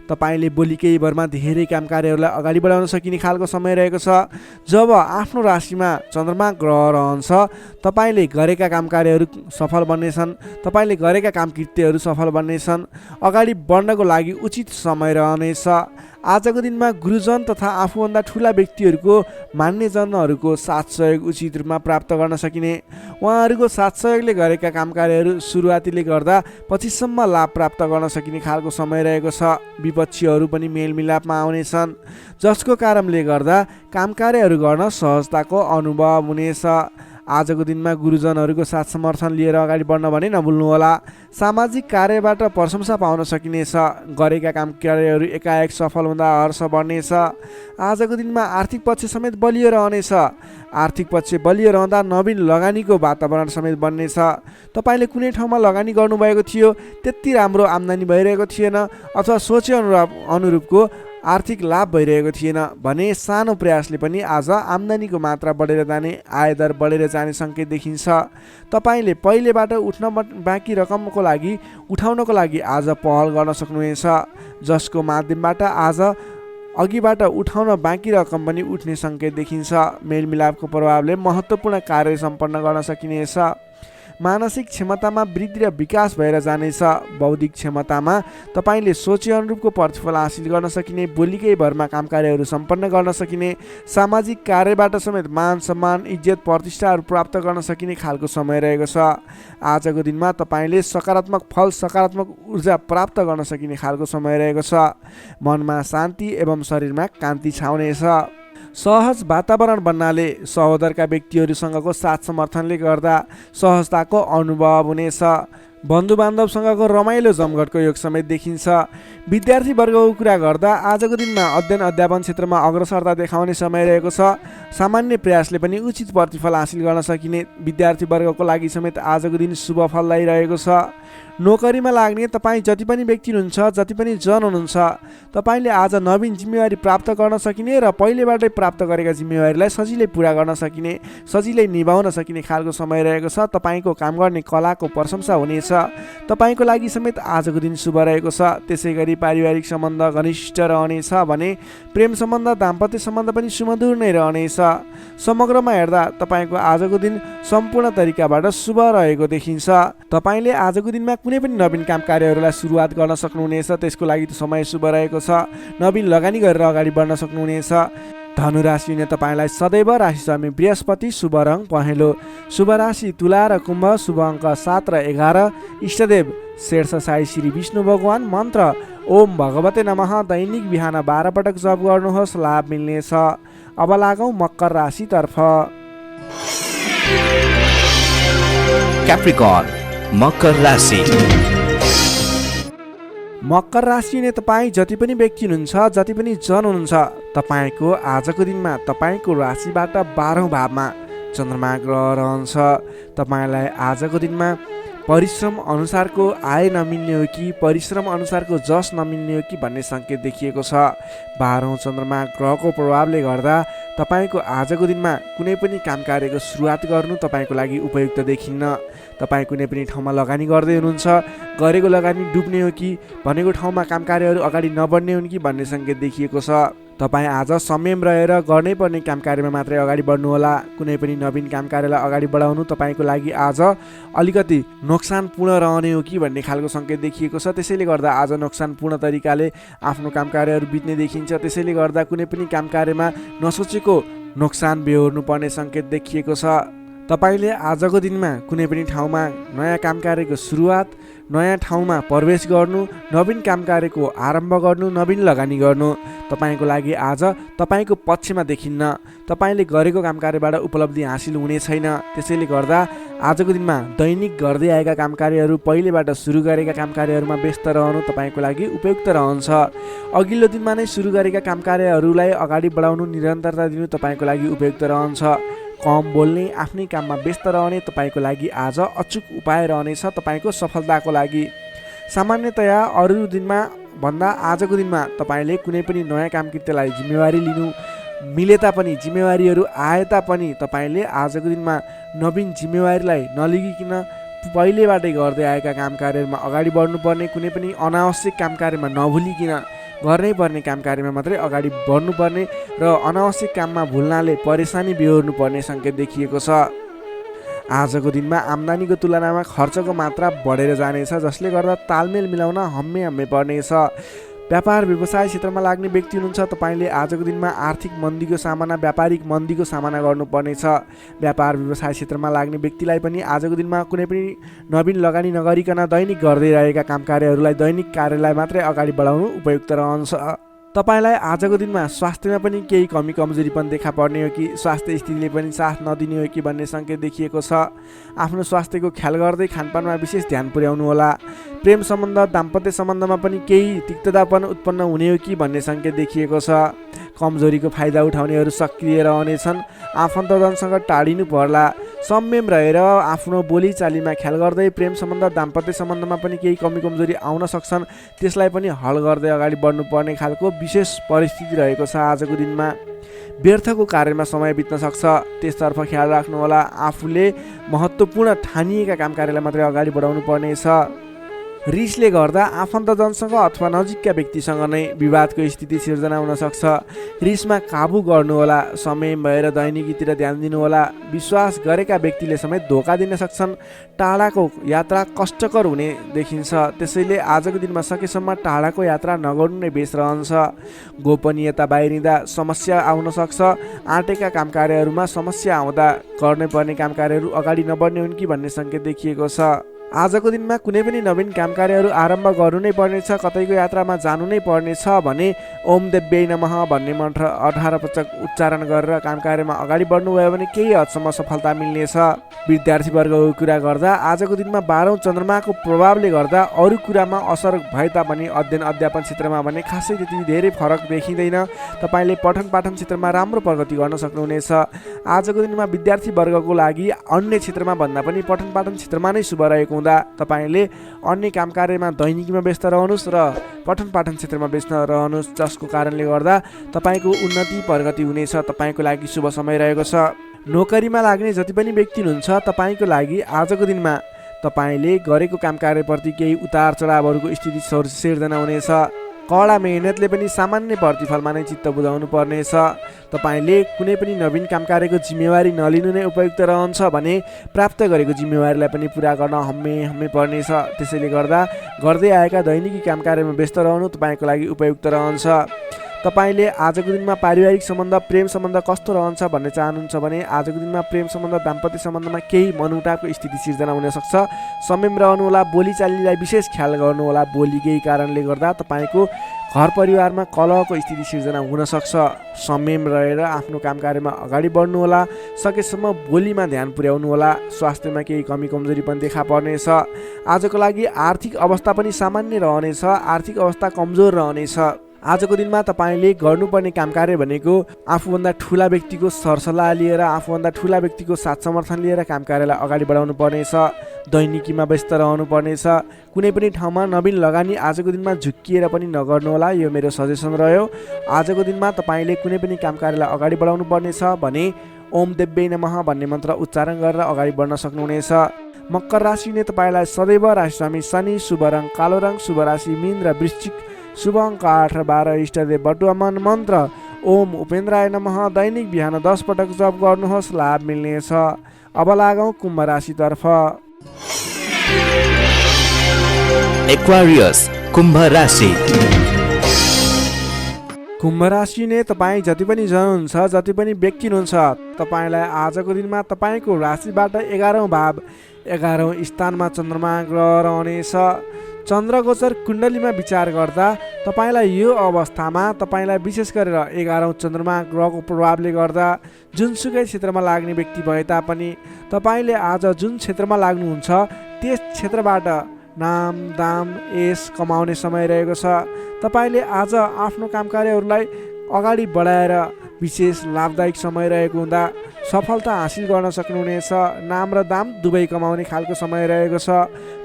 तपाईँले बोली केही भरमा धेरै काम कार्यहरूलाई अगाडि बढाउन सकिने खालको समय रहेको छ। जब आफ्नो राशिमा चन्द्रमा ग्रह रहन्छ, तपाईँले गरेका काम कार्यहरू सफल बन्नेछन्। तपाईँले गरेका काम कृत्यहरू सफल बन्नेछन्। अगाडि बढ्नको लागि उचित समय रहनेछ। आजको दिनमा गुरुजन तथा आफूभन्दा ठुला व्यक्तिहरूको मान्यजनहरूको साथ सहयोग उचित रूपमा प्राप्त गर्न सकिने। उहाँहरूको साथ सहयोगले गरेका काम कार्यहरू सुरुवातीले गर्दा पछिसम्म लाभ प्राप्त गर्न सकिने खालको समय रहेको छ। विपक्षीहरू पनि मेलमिलापमा आउनेछन्, जसको कारणले गर्दा काम कार्यहरू गर्न सहजताको अनुभव हुनेछ। आजको दिनमा गुरुजनहरूको साथ समर्थन लिएर अगाडि बढ्न भने नभुल्नुहोला। सामाजिक कार्यबाट प्रशंसा पाउन सकिनेछ। गरेका काम कार्यहरू एकाएक सफल हुँदा हर्ष बढ्नेछ। आजको दिनमा आर्थिक पक्ष समेत बलियो रहनेछ। आर्थिक पक्ष बलियो रहँदा नवीन लगानीको वातावरण समेत बन्नेछ। तपाईँले कुनै ठाउँमा लगानी गर्नुभएको थियो, त्यति राम्रो आम्दानी भइरहेको थिएन अथवा सोचे अनुरूपको आर्थिक लाभ भइरहेको थिएन भने सानो प्रयासले पनि आज आम्दानीको मात्रा बढेर जाने, आयदर बढेर जाने सङ्केत देखिन्छ। तपाईँले पहिलेबाट उठ्न बाँकी रकमको लागि उठाउनको लागि आज पहल गर्न सक्नुहुनेछ, जसको माध्यमबाट आज अघिबाट उठाउन बाँकी रकम पनि उठ्ने सङ्केत देखिन्छ। मेलमिलापको प्रभावले महत्त्वपूर्ण कार्य सम्पन्न गर्न सकिनेछ। मानसिक क्षमतामा वृद्धि र विकास भएर जानेछ। बौद्धिक क्षमतामा तपाईँले सोचे अनुरूपको प्रतिफल हासिल गर्न सकिने, बोलीकै भरमा काम कार्यहरू सम्पन्न गर्न सकिने, सामाजिक कार्यबाट समेत मान सम्मान, इज्जत, प्रतिष्ठाहरू प्राप्त गर्न सकिने खालको समय रहेको छ। आजको दिनमा तपाईँले सकारात्मक फल, सकारात्मक ऊर्जा प्राप्त गर्न सकिने खालको समय रहेको छ। मनमा शान्ति एवं शरीरमा कान्ति छाउनेछ। सहज वातावरण बन्नाले सहोदरका व्यक्तिहरूसँगको साथ समर्थनले गर्दा सहजताको अनुभव हुनेछ। बन्धुबान्धवसँगको रमाइलो जमघटको योग समेत देखिन्छ। विद्यार्थी वर्गको कुरा गर्दा आजको दिनमा अध्ययन अध्यापन क्षेत्रमा अग्रसरता देखाउने समय रहेको छ। सामान्य प्रयासले पनि उचित प्रतिफल हासिल गर्न सकिने विद्यार्थी वर्गको लागि समेत आजको दिन शुभ फलदायी रहेको छ। नोकरीमा लाग्ने तपाईँ जति पनि व्यक्ति हुनुहुन्छ, जति पनि जन हुनुहुन्छ, तपाईँले आज नवीन जिम्मेवारी प्राप्त गर्न सकिने र पहिलेबाटै प्राप्त गरेका जिम्मेवारीलाई सजिलै पुरा गर्न सकिने, सजिलै निभाउन सकिने खालको समय रहेको छ। तपाईँको काम गर्ने कलाको प्रशंसा हुनेछ। तपाईँको लागि समेत आजको दिन शुभ रहेको छ। त्यसै गरी पारिवारिक सम्बन्ध घनिष्ठ रहनेछ भने प्रेम सम्बन्ध, दाम्पत्य सम्बन्ध पनि सुमधुर नै रहनेछ। समग्रमा हेर्दा तपाईँको आजको दिन सम्पूर्ण तरिकाबाट शुभ रहेको देखिन्छ। तपाईँले आजको दिनमा कुनै पनि नवीन काम कार्यहरूलाई सुरुवात गर्न सक्नुहुनेछ। त्यसको लागि समय शुभ रहेको छ। नवीन लगानी गरेर अगाडि बढ्न सक्नुहुनेछ। धनु राशि हुने तपाईँलाई सदैव राशि स्वामी बृहस्पति, शुभ रङ पहेँलो। शुभ राशि तुला र कुम्भ, शुभ अङ्क 7 र 11। इष्टदेव शेर्ष साई श्री विष्णु भगवान। मन्त्र ओम भगवते नमः। दैनिक बिहान 12 पटक जप गर्नुहोस्, लाभ मिल्नेछ। अब लागौँ मकर राशितर्फ। क्याप्रिकर्न मकर राशि। मकर राशि हुने तपाईँ जति पनि व्यक्ति हुनुहुन्छ, जति पनि जन हुनुहुन्छ, तपाईँको आजको दिनमा तपाईँको राशिबाट 12औं भावमा चन्द्रमा ग्रह रहन्छ। तपाईँलाई आजको दिनमा परिश्रम अनुसारको आय नमिल्ने हो कि परिश्रम अनुसारको जस नमिल्ने हो कि भन्ने सङ्केत देखिएको छ। 12औं चन्द्रमा ग्रहको प्रभावले गर्दा तपाईँको आजको दिनमा कुनै पनि काम कार्यको सुरुवात गर्नु तपाईँको लागि उपयुक्त देखिन्न। तपाईँ कुनै पनि ठाउँमा लगानी गर्दै हुनुहुन्छ, गरेको लगानी डुब्ने हो कि भनेको ठाउँमा काम कार्यहरू अगाडि नबढ्ने हुन् कि भन्ने सङ्केत देखिएको छ। तपाईँ आज संयम रहेर गर्नै पर्ने काम कार्यमा मात्रै अगाडि बढ्नुहोला। कुनै पनि नवीन काम कार्यलाई अगाडि बढाउनु तपाईँको लागि आज अलिकति नोक्सानपूर्ण रहने हो कि भन्ने खालको सङ्केत देखिएको छ। त्यसैले गर्दा आज नोक्सानपूर्ण तरिकाले आफ्नो काम कार्यहरू बित्ने देखिन्छ। त्यसैले गर्दा कुनै पनि काम कार्यमा नसोचेको नोक्सान बेहोर्नु पर्ने सङ्केत देखिएको छ। तपाईँले आजको दिनमा कुनै पनि ठाउँमा नयाँ काम कार्यको सुरुवात, नयाँ ठाउँमा प्रवेश गर्नु, नवीन काम कार्यको आरम्भ गर्नु, नवीन लगानी गर्नु तपाईँको लागि आज तपाईँको पक्षमा देखिन्न। तपाईँले गरेको काम कार्यबाट उपलब्धि हासिल हुने छैन। त्यसैले गर्दा आजको दिनमा दैनिक गर्दै आएका काम कार्यहरू, पहिलेबाट सुरु गरेका काम कार्यहरूमा व्यस्त रहनु तपाईँको लागि उपयुक्त रहन्छ। अघिल्लो दिनमा नै सुरु गरेका काम कार्यहरूलाई अगाडि बढाउनु, निरन्तरता दिनु तपाईँको लागि उपयुक्त रहन्छ। कम बोल्ने, आफ्नै काममा व्यस्त रहने तपाईँको लागि आज अचुक उपाय रहनेछ तपाईँको सफलताको लागि। सामान्यतया अरू दिनमा भन्दा आजको दिनमा तपाईँले कुनै पनि नयाँ काम कृत्यलाई जिम्मेवारी लिनु मिले तापनि, जिम्मेवारीहरू आए तापनि तपाईँले आजको दिनमा नवीन जिम्मेवारीलाई नलिगिकन पहिलेबाटै गर्दै आएका काम कार्यहरूमा अगाडि बढ्नुपर्ने, कुनै पनि अनावश्यक काम कार्यमा नभुलिकन गर्नै पर्ने काम कार्यमा मात्रै अगाडि बढ्नुपर्ने र अनावश्यक काममा भुल्नाले परेशानी बेहोर्नु पर्ने सङ्केत देखिएको छ। आजको दिनमा आम्दानीको तुलनामा खर्चको मात्रा बढेर जानेछ, जसले गर्दा तालमेल मिलाउन हम्मे पर्नेछ। व्यापार व्यवसाय क्षेत्रमा लाग्ने व्यक्ति हुनुहुन्छ, तपाईँले आजको दिनमा आर्थिक मन्दीको सामना, व्यापारिक मन्दीको सामना गर्नुपर्नेछ। व्यापार व्यवसाय क्षेत्रमा लाग्ने व्यक्तिलाई पनि आजको दिनमा कुनै पनि नवीन लगानी नगरिकन दैनिक गर्दै रहेका काम कार्यहरूलाई, दैनिक कार्यलाई मात्रै अगाडि बढाउनु उपयुक्त रहन्छ। तपाईँलाई आजको दिनमा स्वास्थ्यमा पनि केही कमी कमजोरी पनि देखा पर्ने हो कि स्वास्थ्य स्थितिले पनि साथ नदिने हो कि भन्ने सङ्केत देखिएको छ। आफ्नो स्वास्थ्यको ख्याल गर्दै खानपानमा विशेष ध्यान पुर्याउनु होला। प्रेम सम्बन्ध, दाम्पत्य सम्बन्धमा पनि केही तिक्ततापन उत्पन्न हुने हो कि भन्ने सङ्केत देखिएको छ। कमजोरीको फाइदा उठाउनेहरू सक्रिय रहनेछन्। आफन्तजनसँग टाढिनु पर्ला। संयम रहेर आफ्नो बोलीचालीमा ख्याल गर्दै प्रेम सम्बन्ध, दाम्पत्य सम्बन्धमा पनि केही कमी कमजोरी आउन सक्छन्, त्यसलाई पनि हल गर्दै अगाडि बढ्नुपर्ने खालको विशेष परिस्थिति रहेको छ। आजको दिनमा व्यर्थको कार्यमा समय बित्न सक्छ, त्यसतर्फ ख्याल राख्नुहोला। आफूले महत्त्वपूर्ण ठानिएका काम कार्यलाई मात्रै अगाडि बढाउनु पर्नेछ। रिसले गर्दा आफन्तजनसँग अथवा नजिकका व्यक्तिसँग नै विवादको स्थिति सिर्जना हुन सक्छ। रिसमा काबु गर्नुहोला। समय भएर दैनिकीतिर ध्यान दिनुहोला। विश्वास गरेका व्यक्तिले समेत धोका दिन सक्छन्। टाढाको यात्रा कष्टकर हुने देखिन्छ, त्यसैले आजको दिनमा सकेसम्म टाढाको यात्रा नगर्नु नै बेस रहन्छ। गोपनीयता बाहिरिँदा समस्या आउन सक्छ। आँटेका काम कार्यहरूमा समस्या आउँदा गर्नै पर्ने काम कार्यहरू अगाडि नबढ्ने हुन् कि भन्ने सङ्केत देखिएको छ। आजको दिनमा कुनै पनि नवीन काम कार्यहरू आरम्भ गर्नु नै पर्नेछ, कतैको यात्रामा जानु नै पर्नेछ भने ओम देव्यै नमः भन्ने मन्त्र 18 पटक उच्चारण गरेर काम कार्यमा अगाडि बढ्नुभयो भने केही हदसम्म सफलता मिल्नेछ। विद्यार्थीवर्गको कुरा गर्दा आजको दिनमा 12औं चन्द्रमाको प्रभावले गर्दा अरू कुरामा असर भए तापनि अध्ययन अध्यापन क्षेत्रमा भने खासै त्यति धेरै फरक देखिँदैन। तपाईँले पठन पाठन क्षेत्रमा राम्रो प्रगति गर्न सक्नुहुनेछ। आजको दिनमा विद्यार्थीवर्गको लागि अन्य क्षेत्रमा भन्दा पनि पठन पाठन क्षेत्रमा नै शुभ रहेको हुँदा तपाईँले अन्य काम कार्यमा दैनिकीमा व्यस्त रहनुहोस् र पठन पाठन क्षेत्रमा व्यस्त रहनुहोस्, जसको कारणले गर्दा तपाईँको उन्नति प्रगति हुनेछ। तपाईँको लागि शुभ समय रहेको छ। नोकरीमा लाग्ने जति पनि व्यक्ति हुनुहुन्छ तपाईँको लागि आजको दिनमा तपाईँले गरेको काम कार्यप्रति केही उतार चढावहरूको स्थिति सिर्जना हुनेछ। कडा मेहनतले पनि सामान्य प्रतिफलमा नै चित्त बुझाउनु पर्नेछ। तपाईँले कुनै पनि नवीन काम कार्यको जिम्मेवारी नलिनु नै उपयुक्त रहन्छ भने प्राप्त गरेको जिम्मेवारीलाई पनि पुरा गर्न हम्मे पर्नेछ। त्यसैले गर्दा गर्दै आएका दैनिकी काम कार्यमा व्यस्त रहनु तपाईँको लागि उपयुक्त रहन्छ। तपाईँले आजको दिनमा पारिवारिक सम्बन्ध, प्रेम सम्बन्ध कस्तो रहन्छ भन्ने चाहनुहुन्छ भने आजको दिनमा प्रेम सम्बन्ध, दाम्पत्य सम्बन्धमा केही मनमुटावको स्थिति सिर्जना हुनसक्छ। संयम रहनुहोला, बोलीचालीलाई विशेष ख्याल गर्नुहोला। बोली केही कारणले गर्दा तपाईँको घर परिवारमा कलहको स्थिति सिर्जना हुनसक्छ। संयम रहेर आफ्नो काम कार्यमा अगाडि बढ्नुहोला। सकेसम्म बोलीमा ध्यान पुर्याउनुहोला। स्वास्थ्यमा केही कमी कमजोरी पनि देखा पर्नेछ। आजको लागि आर्थिक अवस्था पनि सामान्य रहनेछ। आर्थिक अवस्था कमजोर रहनेछ। आजको दिनमा तपाईँले गर्नुपर्ने काम कार्य भनेको आफूभन्दा ठुला व्यक्तिको सरसल्लाह लिएर, आफूभन्दा ठुला व्यक्तिको साथ समर्थन लिएर काम कार्यलाई अगाडि बढाउनु पर्नेछ। दैनिकीमा व्यस्त रहनु पर्नेछ। कुनै पनि ठाउँमा नवीन लगानी आजको दिनमा झुक्किएर पनि नगर्नुहोला, यो मेरो सजेसन रह्यो। आजको दिनमा तपाईँले कुनै पनि काम कार्यलाई अगाडि बढाउनु पर्नेछ भने ओम देव्यै नमः भन्ने मन्त्र उच्चारण गरेर अगाडि बढ्न सक्नुहुनेछ। मकर राशिले तपाईँलाई सदैव राशिस्वामी शनि, शुभ रङ कालो रङ, शुभ राशि मीन र वृश्चिक, शुभ अङ्क 8 र 12, इष्टदेव बटुवामन, मन्त्र ओम उपेन्द्राय नमः। दैनिक बिहान 10 पटक जप गर्नुहोस्, लाभ मिल्नेछ। अब लागौँ कुम्भ राशितर्फ। एक्वारियस कुम्भ राशि। कुम्भ राशि नै तपाईँ जति पनि जन हुन्छ, जति पनि व्यक्ति हुनुहुन्छ, तपाईँलाई आजको दिनमा तपाईँको राशिबाट 11औँ भाव 11औँ स्थानमा चन्द्रमा ग्रह रहनेछ। चन्द्रगोचर कुण्डलीमा विचार गर्दा तपाईँलाई यो अवस्थामा तपाईँलाई विशेष गरेर 11औँ चन्द्रमा ग्रहको प्रभावले गर्दा जुनसुकै क्षेत्रमा लाग्ने व्यक्ति भए तापनि तपाईँले आज जुन क्षेत्रमा लाग्नुहुन्छ त्यस क्षेत्रबाट नाम दाम यश कमाउने समय रहेको छ। तपाईँले आज आफ्नो काम कार्यहरूलाई अगाडि बढाएर विशेष लाभदायक समय रहेको हुँदा सफलता हासिल गर्न सक्नुहुनेछ। नाम र दाम दुवै कमाउने खालको समय रहेको छ।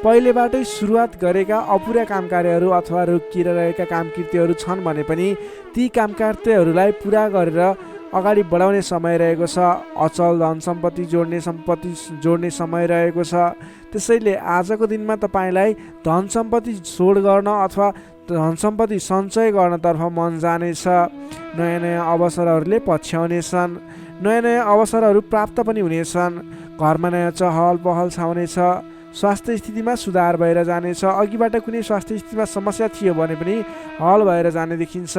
पहिलेबाटै सुरुवात गरेका अपुरा काम कार्यहरू अथवा रोकिएर रहेका कामकृत्यहरू छन् भने पनि ती कामकृत्यहरूलाई पुरा गरेर अगाडि बढाउने समय रहेको छ। अचल धन सम्पत्ति जोड्ने समय रहेको छ। त्यसैले आजको दिनमा तपाईँलाई धन सम्पत्ति जोड गर्न अथवा धन सम्पत्ति सञ्चय गर्नतर्फ मन जानेछ। नयाँ नयाँ अवसरहरूले पछ्याउनेछन्। नयाँ नयाँ अवसरहरू प्राप्त पनि हुनेछन्। घरमा नयाँ चहल पहल छाउनेछ। स्वास्थ्य स्थितिमा सुधार भएर जानेछ। अघिबाट कुनै स्वास्थ्य स्थितिमा समस्या थियो भने पनि हल भएर जाने देखिन्छ।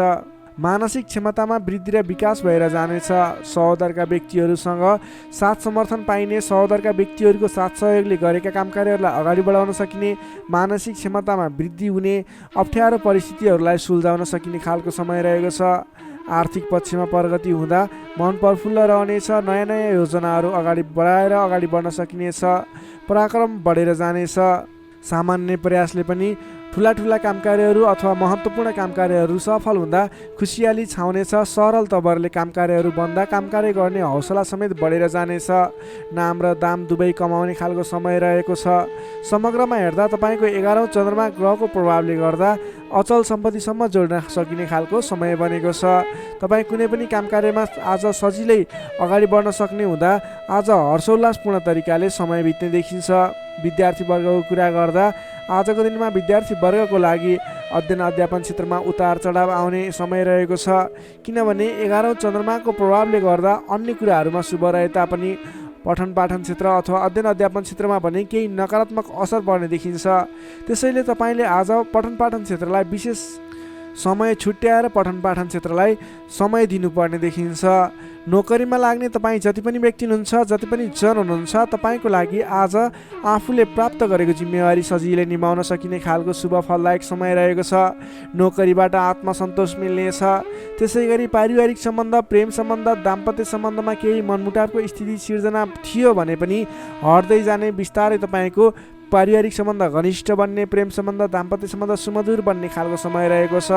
मानसिक क्षमतामा वृद्धि र विकास भएर जानेछ। सहोदरका व्यक्तिहरूसँग साथ समर्थन पाइने, सहोदरका व्यक्तिहरूको साथ सहयोगले गरेका काम कार्यहरूलाई अगाडि बढाउन सकिने, मानसिक क्षमतामा वृद्धि हुने, अप्ठ्यारो परिस्थितिहरूलाई सुल्झाउन सकिने खालको समय रहेको छ। आर्थिक पक्षमा प्रगति हुँदा मन प्रफुल्ल रहनेछ। नयाँ नयाँ योजनाहरू अगाडि बढाएर अगाडि बढ्न सकिनेछ। पराक्रम बढेर जानेछ। सामान्य प्रयासले पनि ठुला ठुला काम कार्यहरू अथवा महत्त्वपूर्ण काम कार्यहरू सफल हुँदा खुसियाली छाउनेछ। सरल तवरले काम कार्यहरू बन्दा काम कार्य गर्ने हौसला समेत बढेर जानेछ। नाम र दाम दुवै कमाउने खालको समय रहेको छ। समग्रमा हेर्दा तपाईँको 11औँ चन्द्रमा ग्रहको प्रभावले गर्दा अचल सम्पत्तिसम्म जोड्न सकिने खालको समय बनेको छ। तपाईँ कुनै पनि काम कार्यमा आज सजिलै अगाडि बढ्न सक्ने हुँदा आज हर्षोल्लासपूर्ण तरिकाले समय बित्ने देखिन्छ। विद्यार्थी वर्गको कुरा गर्दा आजको दिनमा विद्यार्थी वर्गको लागि अध्ययन अध्यापन क्षेत्रमा उतार चढाव आउने समय रहेको छ। किनभने 11औँ चन्द्रमाको प्रभावले गर्दा अन्य कुराहरूमा शुभ रहे तापनि पठन पाठन क्षेत्र अथवा अध्ययन अध्यापन क्षेत्रमा भने केही नकारात्मक असर पर्ने देखिन्छ। त्यसैले तपाईँले आज पठन पाठन क्षेत्रलाई विशेष समय छुट्याएर पठन पाठन क्षेत्रलाई समय दिनुपर्ने देखिन्छ। नोकरीमा लाग्ने तपाईँ जति पनि व्यक्ति हुनुहुन्छ, जति पनि जन हुनुहुन्छ, तपाईँको लागि आज आफूले प्राप्त गरेको जिम्मेवारी सजिलै निभाउन सकिने खालको शुभ फलदायक समय रहेको छ। नोकरीबाट आत्मसन्तोष मिल्नेछ। त्यसै गरी पारिवारिक सम्बन्ध, प्रेम सम्बन्ध, दाम्पत्य सम्बन्धमा केही मनमुटावको स्थिति सिर्जना थियो भने पनि हट्दै जाने, बिस्तारै तपाईँको पारिवारिक सम्बन्ध घनिष्ठ बन्ने, प्रेम सम्बन्ध दाम्पत्य सम्बन्ध सुमधुर बन्ने खालको समय रहेको छ।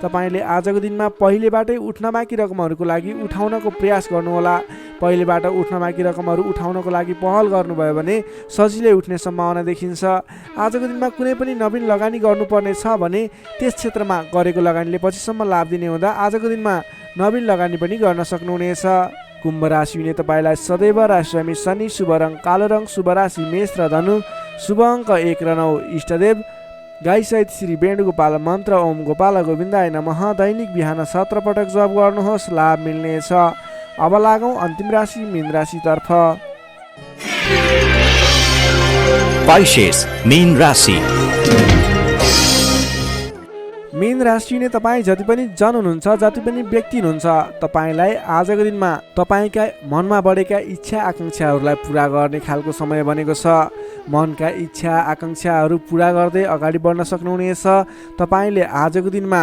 तपाईँले आजको दिनमा पहिलेबाटै उठ्न बाँकी रकमहरूको लागि उठाउनको प्रयास गर्नुहोला। पहिलेबाट उठ्न बाँकी रकमहरू उठाउनको लागि पहल गर्नुभयो भने सजिलै उठ्ने सम्भावना देखिन्छ। आजको दिनमा कुनै पनि नवीन लगानी गर्नुपर्ने छ भने त्यस क्षेत्रमा गरेको लगानीले पछिसम्म लाभ दिने हुँदा आजको दिनमा नवीन लगानी पनि गर्न सक्नुहुनेछ। कुम्भ राशि हुने तपाईँलाई सदैव राशिस्वामी शनि, शुभ रङ कालो रङ, शुभ राशि मेष र धनु, शुभ अङ्क 1 र 9, इष्टदेव गाईसहित श्री वेणुगोपाल मन्त्र ओम गोपाल गोविन्दाय नमः दैनिक बिहान 17 पटक जप गर्नुहोस्, लाभ मिल्नेछ। अब लागौँ अन्तिम राशि मीन राशितर्फ। Pisces, मीन राशि। मीन राशि हुने तपाईँ जति पनि जन हुनुहुन्छ, जति पनि व्यक्ति हुनुहुन्छ, तपाईँलाई आजको दिनमा तपाईँका मनमा बढेका इच्छा आकाङ्क्षाहरूलाई पुरा गर्ने खालको समय बनेको छ। मनका इच्छा आकाङ्क्षाहरू पुरा गर्दै अगाडि बढ्न सक्नुहुनेछ। तपाईँले आजको दिनमा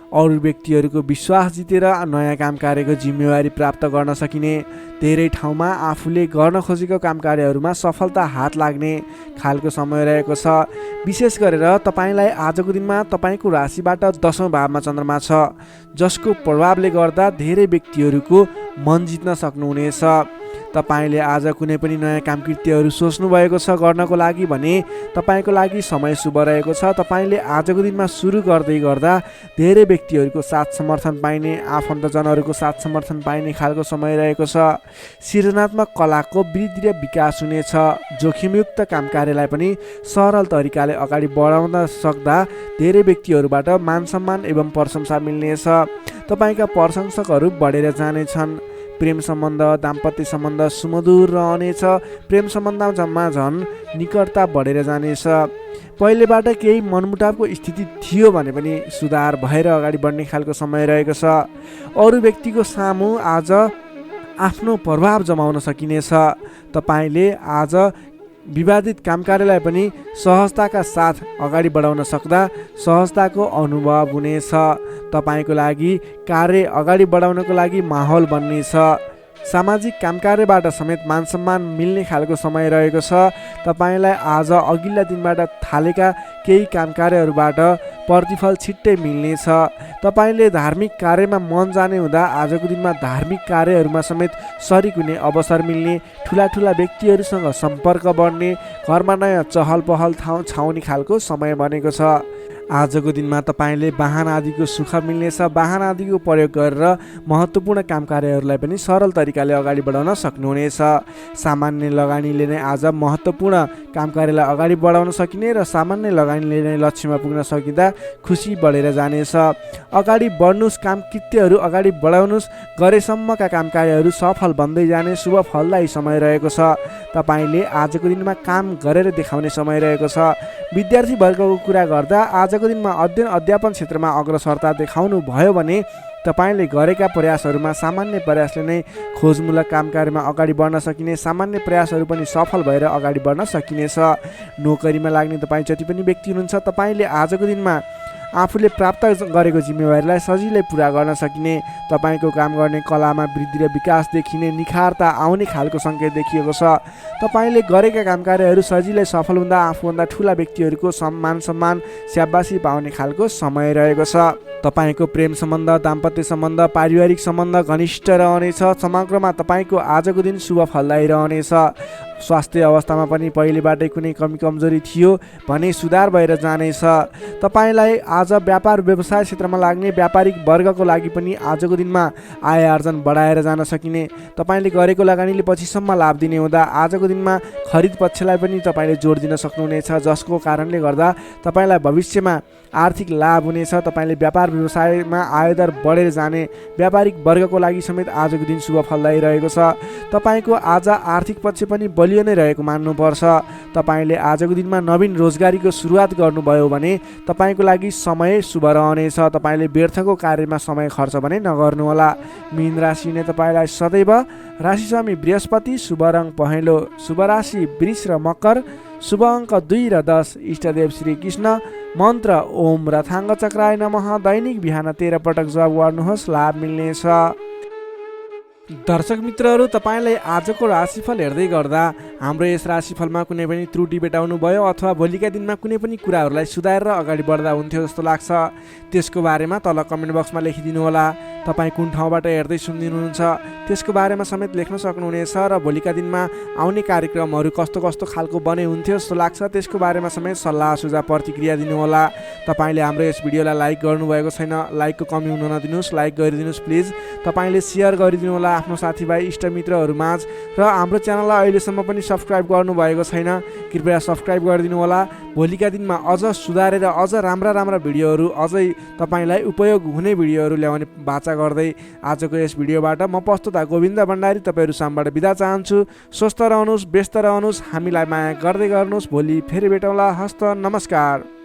अरू व्यक्तिहरूको विश्वास जितेर नयाँ काम कार्यको जिम्मेवारी प्राप्त गर्न सकिने, धेरै ठाउँमा आफूले गर्न खोजेको काम कार्यहरूमा सफलता हात लाग्ने खालको समय रहेको छ। विशेष गरेर तपाईँलाई आजको दिनमा तपाईँको राशिबाट 10औं भावमा चन्द्रमा छ, जसको प्रभावले गर्दा धेरै व्यक्तिहरूको मन जित्न सक्नुहुनेछ। तपाईँले आज कुनै पनि नयाँ काम कृत्यहरू सोच्नु भएको छ गर्नको लागि भने तपाईँको लागि समय शुभ रहेको छ। तपाईँले आजको दिनमा सुरु गर्दै गर्दा धेरै व्यक्तिहरूको साथ समर्थन पाइने, आफन्तजनहरूको साथ समर्थन पाइने खालको समय रहेको छ। सृजनात्मक कलाको वृद्धि र विकास हुनेछ। जोखिमयुक्त काम कार्यलाई पनि सरल तरिकाले अगाडि बढाउन सक्दा धेरै व्यक्तिहरूबाट मान सम्मान एवं प्रशंसा मिल्नेछ। तपाईँका प्रशंसकहरू बढेर जानेछन्। प्रेम सम्बन्ध दाम्पत्य सम्बन्ध सुमधुर रहनेछ। प्रेम सम्बन्धमा झन् निकटता बढेर जानेछ। पहिलेबाट केही मनमुटावको स्थिति थियो भने पनि सुधार भएर अगाडि बढ्ने खालको समय रहेको छ। अरू व्यक्तिको सामु आज आफ्नो प्रभाव जमाउन सकिनेछ। तपाईँले आज विवादित काम कार्यलाई पनि सहजताका साथ अगाडि बढाउन सक्दा सहजताको अनुभव हुनेछ। तपाईँको लागि कार्य अगाडि बढाउनको लागि माहौल बन्नेछ। सामाजिक काम कार्यबाट समेत मान सम्मान मिल्ने खालको समय रहेको छ। तपाईँलाई आज अघिल्ला दिनबाट थालेका केही काम कार्यहरूबाट प्रतिफल छिट्टै मिल्नेछ। तपाईँले धार्मिक कार्यमा मन जाने हुँदा आजको दिनमा धार्मिक कार्यहरूमा समेत सरिक हुने अवसर मिल्ने, ठुला ठुला व्यक्तिहरूसँग सम्पर्क बढ्ने, घरमा नयाँ चहल पहल छाउने खालको समय बनेको छ। आजको दिनमा तपाईँले वाहन आदिको सुख मिल्नेछ। वाहन आदिको प्रयोग गरेर महत्त्वपूर्ण काम कार्यहरूलाई पनि सरल तरिकाले अगाडि बढाउन सक्नुहुनेछ। सामान्य लगानीले नै आज महत्त्वपूर्ण काम कार्यलाई अगाडि बढाउन सकिने र सामान्य लगानीले नै लक्ष्यमा पुग्न सकिँदा खुसी बढेर जानेछ। अगाडि बढ्नुहोस्, काम कृत्यहरू अगाडि बढाउनुहोस्, गरेसम्मका काम कार्यहरू सफल बन्दै जाने शुभ फलदायी समय रहेको छ। तपाईँले आजको दिनमा काम गरेर देखाउने समय रहेको छ। विद्यार्थी वर्गको कुरा गर्दा आजको दिनमा अध्ययन अध्यापन क्षेत्रमा अग्रसरता देखाउनु भयो भने तपाईँले गरेका प्रयासहरूमा सामान्य प्रयासले नै खोजमूलक काम कार्यमा अगाडि बढ्न सकिने, सामान्य प्रयासहरू पनि सफल भएर अगाडि बढ्न सकिनेछ। नोकरीमा लाग्ने तपाईँ जति पनि व्यक्ति हुनुहुन्छ, तपाईँले आजको दिनमा आफूले प्राप्त गरेको जिम्मेवारीलाई सजिलै पुरा गर्न सकिने, तपाईँको काम गर्ने कलामा वृद्धि र विकास देखिने, निखारता आउने खालको सङ्केत देखिएको छ। तपाईँले गरेका काम कार्यहरू सजिलै सफल हुँदा आफूभन्दा ठुला व्यक्तिहरूको सम्मान स्याबासी पाउने खालको समय रहेको छ। तपाईँको प्रेम सम्बन्ध दाम्पत्य सम्बन्ध पारिवारिक सम्बन्ध घनिष्ठ रहनेछ। समग्रमा तपाईँको आजको दिन शुभ फलदायी रहनेछ। स्वास्थ्य अवस्थामा पनि पहिलेबाटै कुनै कमी कमजोरी थियो भने सुधार भएर जानेछ। तपाईँलाई आज व्यापार व्यवसाय क्षेत्रमा लाग्ने व्यापारिक वर्गको लागि पनि आजको दिनमा आय आर्जन बढाएर जान सकिने, तपाईँले गरेको लगानीले पछिसम्म लाभ दिने हुँदा आजको दिनमा खरिद पक्षलाई पनि तपाईँले जोड दिन सक्नुहुनेछ, जसको कारणले गर्दा तपाईँलाई भविष्यमा आर्थिक लाभ हुनेछ। तपाईँले व्यापार व्यवसायमा आयदर बढेर जाने, व्यापारिक वर्गको लागि समेत आजको दिन शुभ फलदायी रहेको छ। तपाईँको आज आर्थिक पक्ष पनि बलियो नै रहेको मान्नुपर्छ। तपाईँले आजको दिनमा नवीन रोजगारीको सुरुवात गर्नुभयो भने तपाईँको लागि समय शुभ रहनेछ। तपाईँले व्यर्थको कार्यमा समय खर्च भने नगर्नुहोला। मीन राशि ने तपाईँलाई सदैव राशिस्वामी बृहस्पति, शुभ रङ पहेँलो, शुभ राशि वृष र मकर, शुभ अङ्क 2 र 10, इष्टदेव श्री कृष्ण, मन्त्र ओम रथाङ्ग चक्राय नमः दैनिक बिहान 13 पटक जप गर्नुहोस्, लाभ मिल्नेछ। दर्शक मित्रहरू, तपाईँलाई आजको राशिफल हेर्दै गर्दा हाम्रो यस राशिफलमा कुनै पनि त्रुटि भेटाउनु भयो अथवा भोलिका दिनमा कुनै पनि कुराहरूलाई सुधारेर अगाडि बढ्दा हुन्थ्यो जस्तो लाग्छ, त्यसको बारेमा तल कमेन्ट बक्समा लेखिदिनु होला। तपाईँ कुन ठाउँबाट हेर्दै सुनिदिनुहुन्छ त्यसको बारेमा समेत लेख्न सक्नुहुनेछ र भोलिका दिनमा आउने कार्यक्रमहरू कस्तो कस्तो खालको बने हुन्थ्यो जस्तो लाग्छ त्यसको बारेमा समेत सल्लाह सुझाव प्रतिक्रिया दिनुहोला। तपाईँले हाम्रो यस भिडियोलाई लाइक गर्नुभएको छैन, लाइकको कमी हुन नदिनुहोस्, लाइक गरिदिनुहोस् प्लिज। तपाईँले सेयर गरिदिनु होला आफ्नो साथीभाइ इष्टमित्रहरूमाझ र हाम्रो च्यानललाई अहिलेसम्म पनि सब्सक्राइब गर्नुभएको छैन, कृपया सब्सक्राइब गरिदिनु होला। भोलिका दिनमा अझ सुधारेर अझ राम्रा राम्रा भिडियोहरू, अझै तपाईँलाई उपयोग हुने भिडियोहरू ल्याउने बाचा गर्दै आजको यस भिडियोबाट म प्रस्तुता गोविन्द भण्डारी तपाईँहरू सामबाट बिदा चाहन्छु। स्वस्थ रहनुहोस्, व्यस्त रहनुहोस्, हामीलाई माया गर्दै गर्नुहोस्। भोलि फेरि भेटौँला। हस्त नमस्कार।